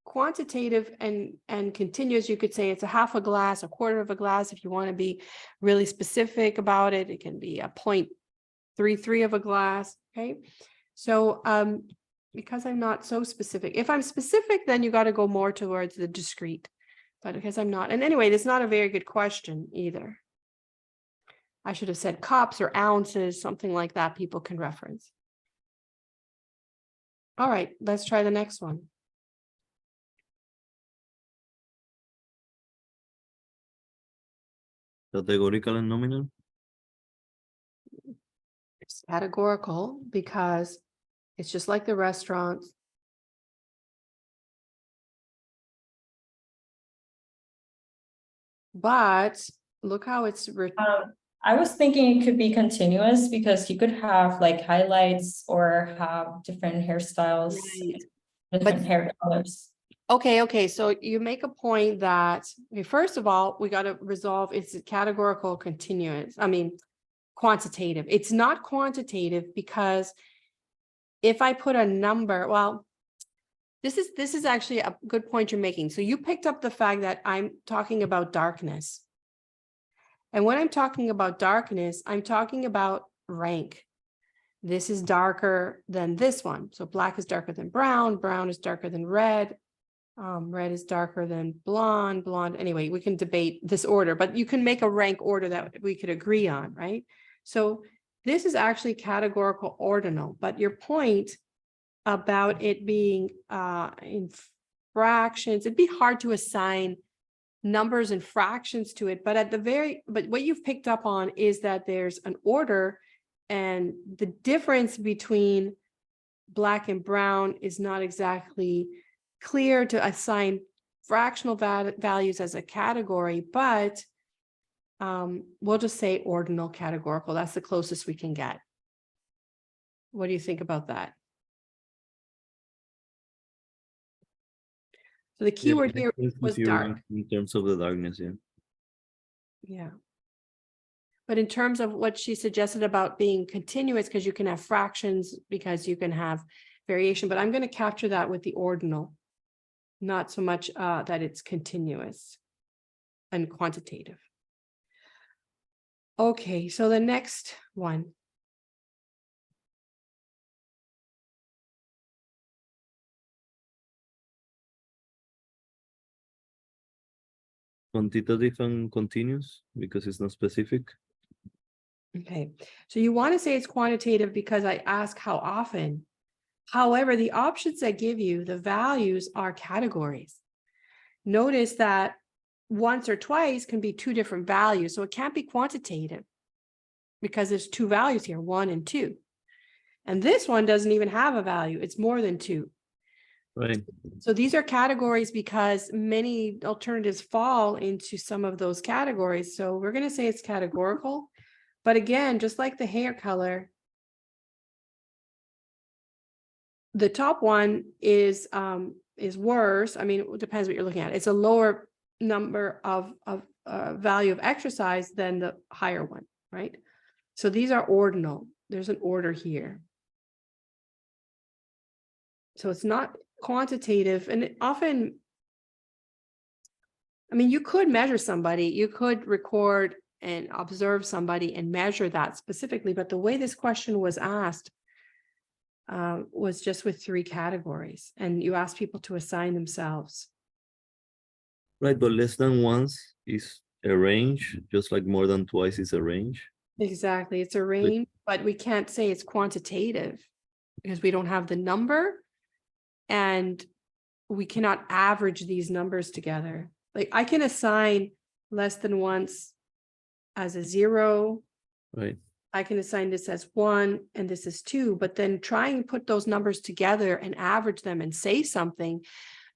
quantitative and continuous. You could say it's a half a glass, a quarter of a glass. If you want to be really specific about it, it can be a 0.33 of a glass. Okay. So because I'm not so specific, if I'm specific, then you got to go more towards the discrete, but because I'm not, and anyway, it's not a very good question either. I should have said cups or ounces, something like that people can reference. All right, let's try the next one. Categorical and nominal. It's categorical because it's just like the restaurants. But look how it's written. I was thinking it could be continuous because you could have like highlights or have different hairstyles, Right. different But- hair colors. Okay, so you make a point that, okay, first of all, we got to resolve it's categorical continuous. I mean, quantitative. It's not quantitative because if I put a number, well, this is actually a good point you're making. So you picked up the fact that I'm talking about darkness. And when I'm talking about darkness, I'm talking about rank. This is darker than this one. So black is darker than brown, brown is darker than red, red is darker than blonde, blonde. Anyway, we can debate this order, but you can make a rank order that we could agree on, right? So this is actually categorical ordinal, but your point about it being in fractions, it'd be hard to assign numbers and fractions to it, but but what you've picked up on is that there's an order, and the difference between black and brown is not exactly clear to assign fractional values as a category, but we'll just say ordinal categorical. That's the closest we can get. What do you think about that? So the keyword here was dark. In terms of the darkness, yeah. Yeah. But in terms of what she suggested about being continuous, because you can have fractions, because you can have variation, but I'm going to capture that with the ordinal, not so much that it's continuous and quantitative. Okay, so the next one. Quantitative and continuous because it's not specific. Okay, so you want to say it's quantitative because I ask how often. However, the options that give you the values are categories. Notice that once or twice can be two different values, so it can't be quantitative because there's two values here, 1 and 2. And this one doesn't even have a value, it's more than 2. Right. So these are categories because many alternatives fall into some of those categories. So we're going to say it's categorical. But again, just like the hair color, the top one is worse. I mean, it depends what you're looking at. It's a lower number of value of exercise than the higher one, right? So these are ordinal. There's an order here. So it's not quantitative, and it often, I mean, you could measure somebody, you could record and observe somebody and measure that specifically, but the way this question was asked was just with 3 categories, and you ask people to assign themselves. Right, but less than once is a range, just like more than twice is a range. Exactly, it's a range, but we can't say it's quantitative because we don't have the number, and we cannot average these numbers together. Like I can assign less than once as a 0. Right. I can assign this as 1 and this is 2, but then try and put those numbers together and average them and say something,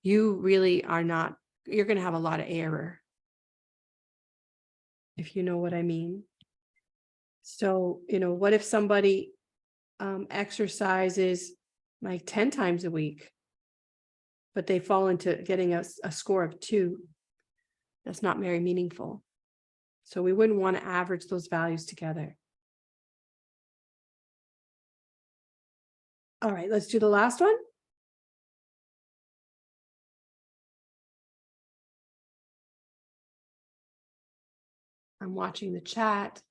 you really are not, you're going to have a lot of error. If you know what I mean. So, you know, what if somebody exercises like 10 times a week, but they fall into getting a score of 2? That's not very meaningful. So we wouldn't want to average those values together. All right, let's do the last one. I'm watching the chat.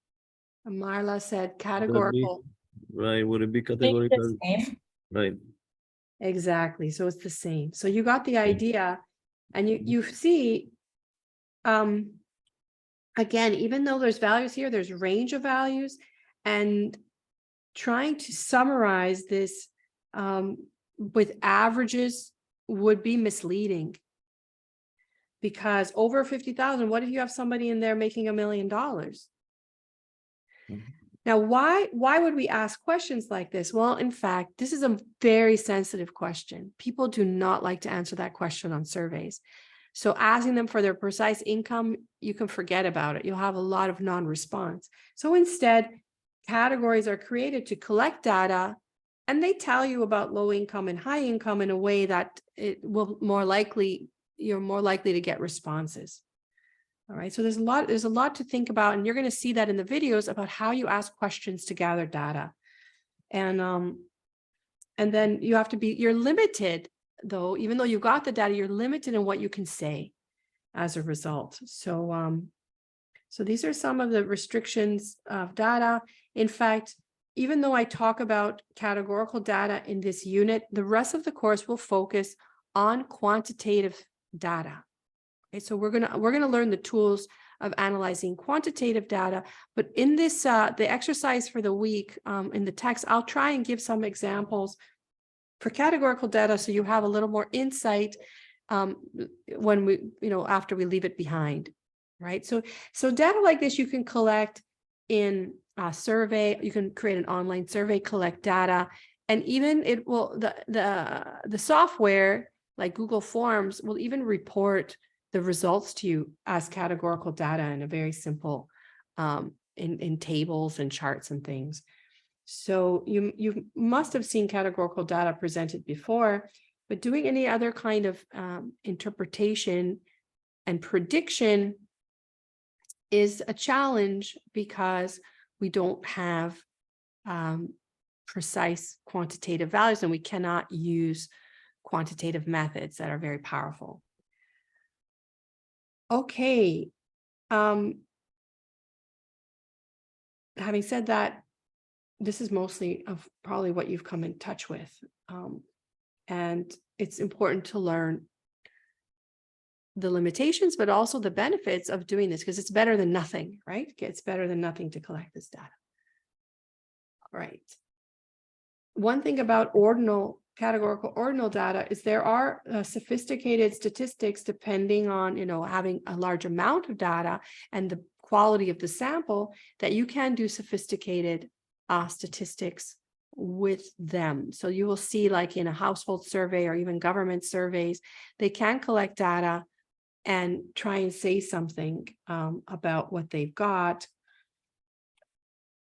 Marla said categorical. Right, would it be Think categorical? the same. Right. Exactly. So it's the same. So you got the idea, and you see, again, even though there's values here, there's range of values, and trying to summarize this with averages would be misleading. Because over 50,000, what if you have somebody in there making $1 million? Now, why would we ask questions like this? Well, in fact, this is a very sensitive question. People do not like to answer that question on surveys. So asking them for their precise income, you can forget about it. You'll have a lot of non-response. So instead, categories are created to collect data, and they tell you about low income and high income in a way that it will you're more likely to get responses. All right, so there's a lot to think about, and you're going to see that in the videos about how you ask questions to gather data. And then you're limited though, even though you got the data, you're limited in what you can say as a result. So these are some of the restrictions of data. In fact, even though I talk about categorical data in this unit, the rest of the course will focus on quantitative data. Okay, so we're gonna learn the tools of analyzing quantitative data, but in this the exercise for the week in the text, I'll try and give some examples for categorical data so you have a little more insight when we, after we leave it behind, right? So data like this you can collect in a survey. You can create an online survey, collect data, and even it will the software like Google Forms will even report the results to you as categorical data in a very simple in tables and charts and things. So you must have seen categorical data presented before, but doing any other kind of interpretation and prediction is a challenge because we don't have precise quantitative values, and we cannot use quantitative methods that are very powerful. Okay. Having said that, this is mostly of probably what you've come in touch with. And it's important to learn the limitations, but also the benefits of doing this, because it's better than nothing, right? It's better than nothing to collect this data. All right. One thing about categorical ordinal data is there are sophisticated statistics depending on, having a large amount of data and the quality of the sample, that you can do sophisticated statistics with them. So you will see, like in a household survey or even government surveys, they can collect data and try and say something about what they've got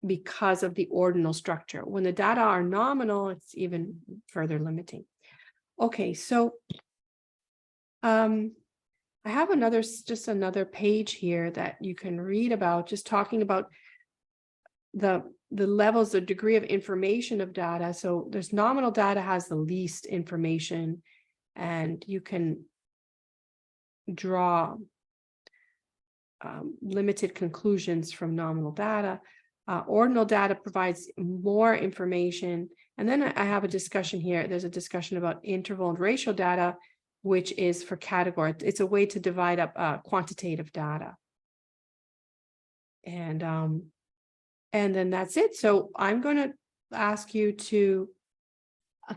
because of the ordinal structure. When the data are nominal, it's even further limiting. Okay, so I have just another page here that you can read about, just talking about the levels, the degree of information of data. So there's nominal data has the least information, and you can draw limited conclusions from nominal data. Ordinal data provides more information. And then I have a discussion here. There's a discussion about interval and ratio data, which is for category. It's a way to divide up quantitative data. And then that's it. So I'm going to ask you to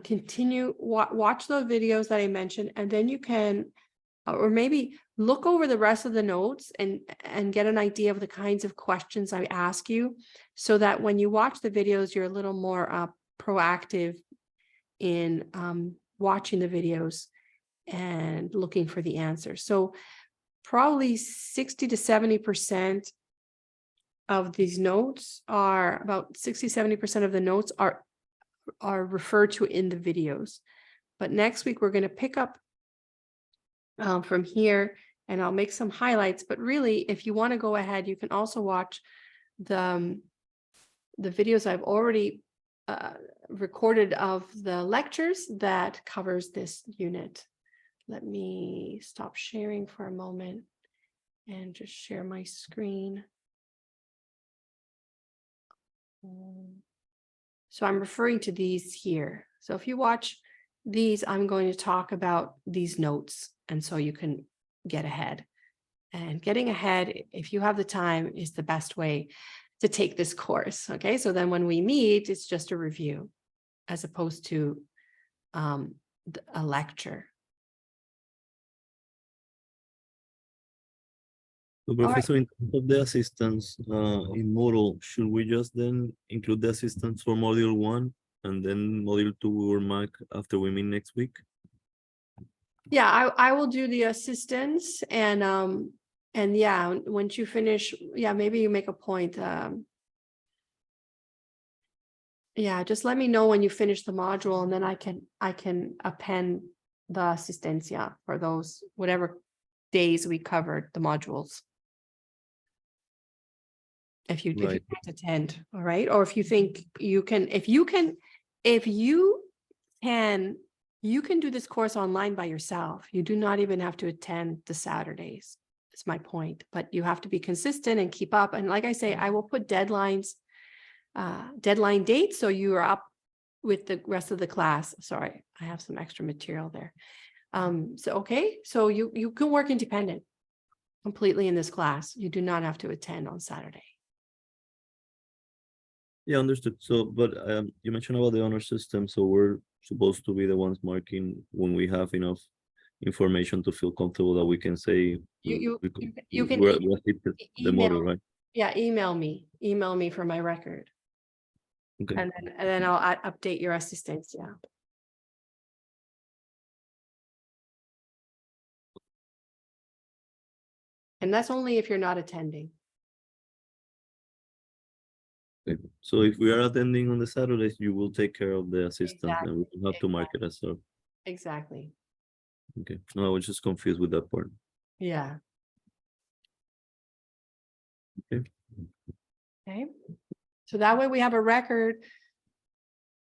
continue, watch the videos that I mentioned, and then you can, or maybe look over the rest of the notes and get an idea of the kinds of questions I ask you, so that when you watch the videos, you're a little more proactive in watching the videos and looking for the answers. So probably 60 to 70% of these notes are, about 60-70% of the notes are referred to in the videos. But next week, we're going to pick up from here, and I'll make some highlights. But really, if you want to go ahead, you can also watch the videos I've already recorded of the lectures that covers this unit. Let me stop sharing for a moment and just share my screen. So I'm referring to these here. So if you watch these, I'm going to talk about these notes, and so you can get ahead. And getting ahead, if you have the time, is the best way to take this course. Okay, so then when we meet, it's just a review as opposed to a lecture. So, Professor, in terms of the assistance in Moodle, should we just then include the assistance for Module 1 and then Module 2 we will mark after we meet next week? Yeah, I will do the assistance, and yeah, once you finish, yeah, maybe you make a point. Yeah, just let me know when you finish the module, and then I can append the assistencia for those whatever days we covered the modules. If you can't attend, all right, or if you think you can, you can do this course online by yourself. You do not even have to attend the Saturdays. That's my point. But you have to be consistent and keep up. And like I say, I will put deadline dates, so you are up with the rest of the class. Sorry, I have some extra material there. So okay, so you can work independent completely in this class. You do not have to attend on Saturday. Yeah, understood. So, but you mentioned about the honor system, so we're supposed to be the ones marking when we have enough information to feel comfortable that we can say You can we're the model, right? Yeah, email me for my record. Okay. And then I'll update your assistance. Yeah. And that's only if you're not attending. Okay. So if we are attending on the Saturdays, you will take care of the assistance, and we will have to mark it as well. Exactly. Okay. No, I was just confused with that part. Yeah. Okay. Okay. So that way we have a record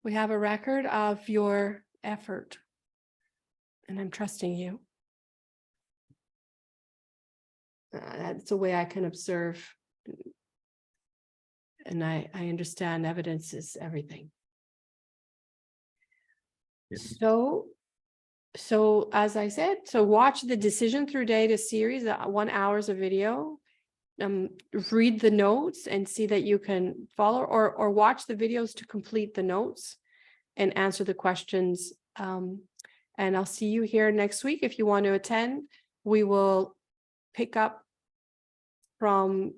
We have a record of your effort. And I'm trusting you. That's a way I can observe. And I understand evidence is everything. Yes. So as I said, so watch the Decision Through Data series, 1 hour of video. Read the notes and see that you can follow, or watch the videos to complete the notes and answer the questions. And I'll see you here next week. If you want to attend, we will pick up from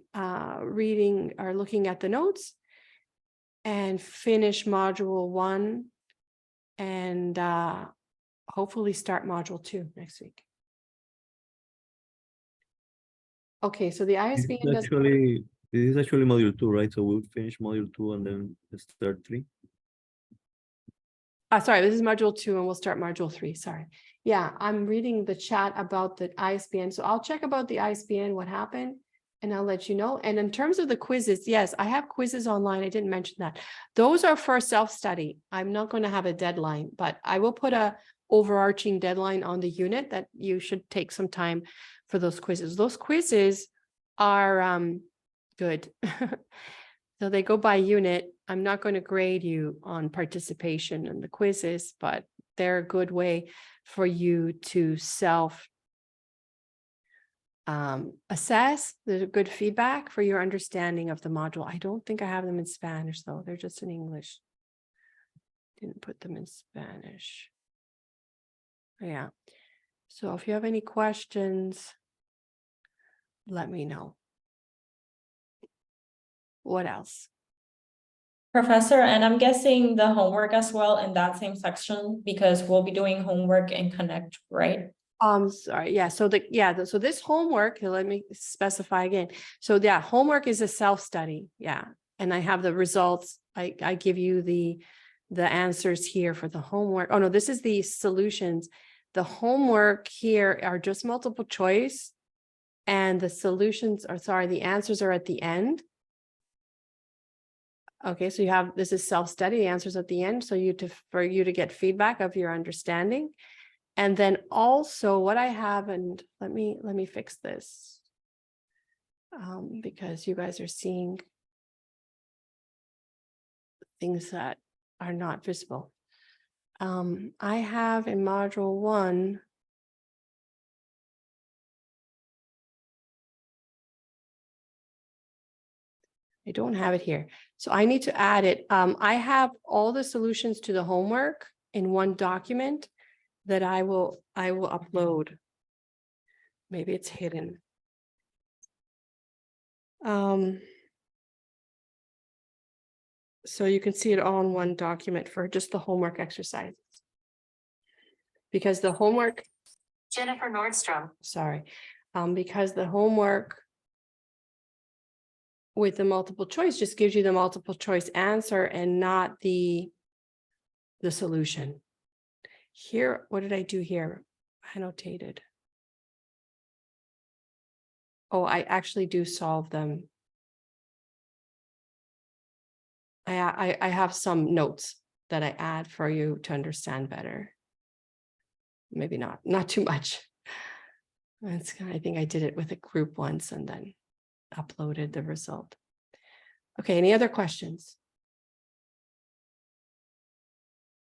reading or looking at the notes and finish module 1 and hopefully start module 2 next week. Okay, so the ISBN does. This is actually module 2, right? So we'll finish module 2 and then start 3. Sorry, this is module 2 and we'll start module 3. Sorry. Yeah, I'm reading the chat about the ISBN. So I'll check about the ISBN, what happened, and I'll let you know. And in terms of the quizzes, yes, I have quizzes online. I didn't mention that. Those are for self-study. I'm not going to have a deadline, but I will put a overarching deadline on the unit that you should take some time for those quizzes. Those quizzes are good. So they go by unit. I'm not going to grade you on participation in the quizzes, but they're a good way for you to self assess. There's a good feedback for your understanding of the module. I don't think I have them in Spanish though. They're just in English. Didn't put them in Spanish. Yeah. So if you have any questions, let me know. What else? Professor, and I'm guessing the homework as well in that same section, because we'll be doing homework in Connect, right? Sorry, yeah, so so this homework, let me specify again. So yeah, homework is a self-study, yeah. And I have the results. I give you the answers here for the homework. Oh no, this is the solutions. The homework here are just multiple choice, and the solutions are, sorry, the answers are at the end. Okay, so you have, this is self-study, answers at the end, so for you to get feedback of your understanding. And then also what I have, and let me fix this, because you guys are seeing things that are not visible. I have in module 1, I don't have it here, so I need to add it. I have all the solutions to the homework in one document that I will upload. Maybe it's hidden. So you can see it all in one document for just the homework exercises. Because the homework, Jennifer Nordstrom. sorry, because the homework with the multiple choice just gives you the multiple choice answer and not the solution. Here, what did I do here? Annotated. Oh, I actually do solve them. I have some notes that I add for you to understand better. Maybe not too much. I think I did it with a group once and then uploaded the result. Okay, any other questions?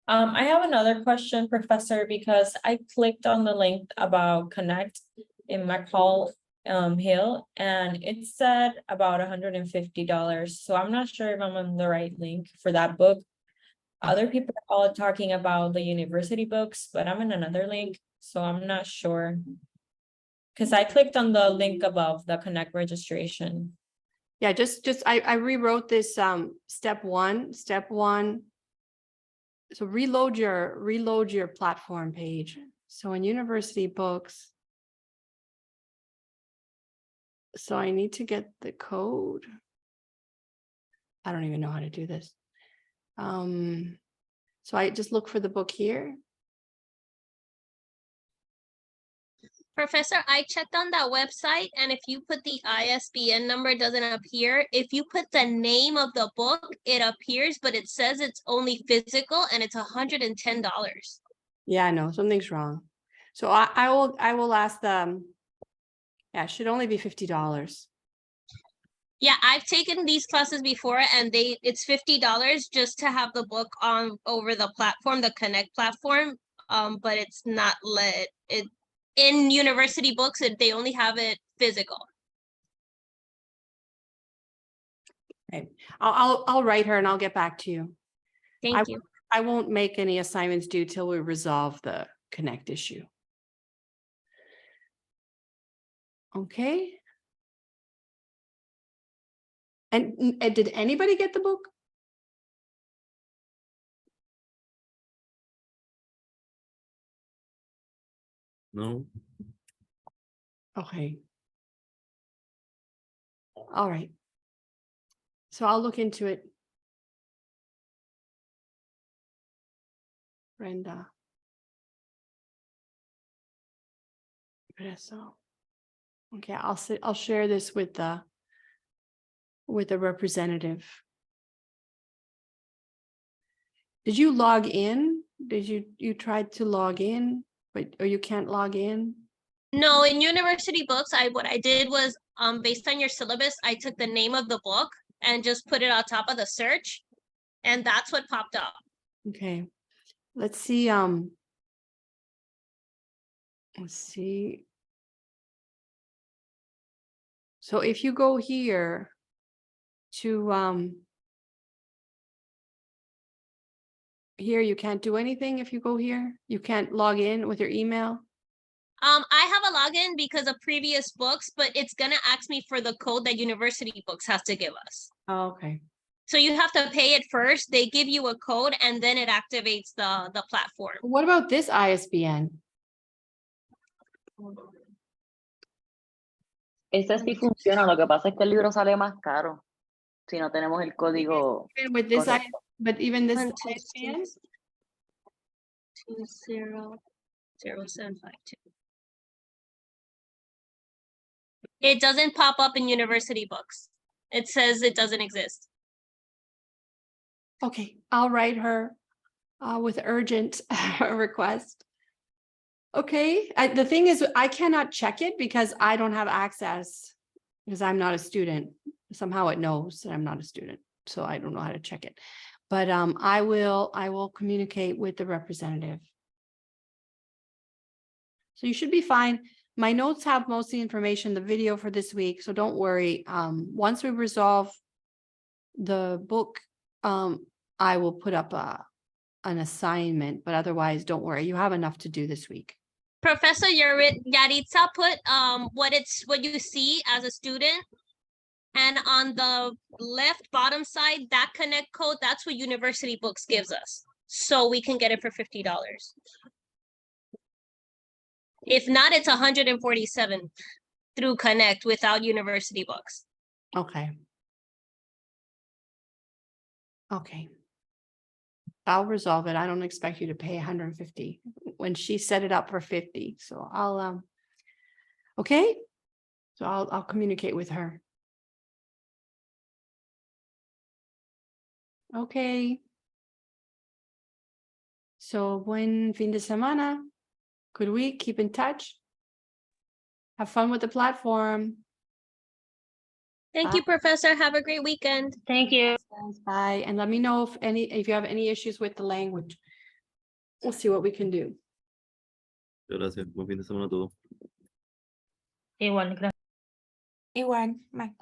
I have another question, Professor, because I clicked on the link about Connect in McCall Hill, and it said about $150. So I'm not sure if I'm on the right link for that book. Other people are all talking about the university books, but I'm in another link, so I'm not sure. Because I clicked on the link above the Connect registration. Yeah, I rewrote this step one. So reload your platform page. So in university books, so I need to get the code. I don't even know how to do this. So I just look for the book here. Professor, I checked on that website, and if you put the ISBN number, it doesn't appear. If you put the name of the book, it appears, but it says it's only physical and it's $110. Yeah, no, something's wrong. So I will ask them. Yeah, it should only be $50. Yeah, I've taken these classes before, and it's $50 just to have the book on over the platform, the Connect platform. But it's not lit. In university books, they only have it physical. Okay, I'll write her and I'll get back to you. Thank you. I won't make any assignments due till we resolve the Connect issue. Okay. And did anybody get the book? No, Okay. All right. So I'll look into it. Brenda. So, okay, I'll share this with the representative. Did you log in? Did you tried to log in, or you can't log in? No, in university books, what I did was based on your syllabus, I took the name of the book and just put it on top of the search, and that's what popped up. Okay, let's see. Let's see. So if you go here to here, you can't do anything. If you go here, you can't log in with your email. I have a login because of previous books, but it's gonna ask me for the code that university books has to give us. Oh, okay. So you have to pay it first. They give you a code and then it activates the platform. What about this ISBN? Ese sí funciona, lo que pasa es que el libro sale más caro si no tenemos el código. Even with this, correcto. but even this 1, 2, ISBN? 200752. It doesn't pop up in university books. It says it doesn't exist. Okay, I'll write her with urgent request. Okay, the thing is, I cannot check it because I don't have access because I'm not a student. Somehow it knows that I'm not a student, so I don't know how to check it. But I will communicate with the representative. So you should be fine. My notes have most of the information, the video for this week, so don't worry. Once we resolve the book, I will put up an assignment, but otherwise, don't worry. You have enough to do this week. Professor Yaritza put what you see as a student, and on the left bottom side, that Connect code, that's what university books gives us, so we can get it for $50. If not, it's 147 through Connect without university books. Okay. Okay. I'll resolve it. I don't expect you to pay 150 when she set it up for 50. So I'll okay. So I'll communicate with her. Okay. So buen fin de semana. Could we keep in touch? Have fun with the platform. Thank you, Professor. Have a great weekend. Thank you. Bye. And let me know if you have any issues with the language. We'll see what we can do. gracias. Buen fin de semana a todos. Igual, gracias. Igual, bye.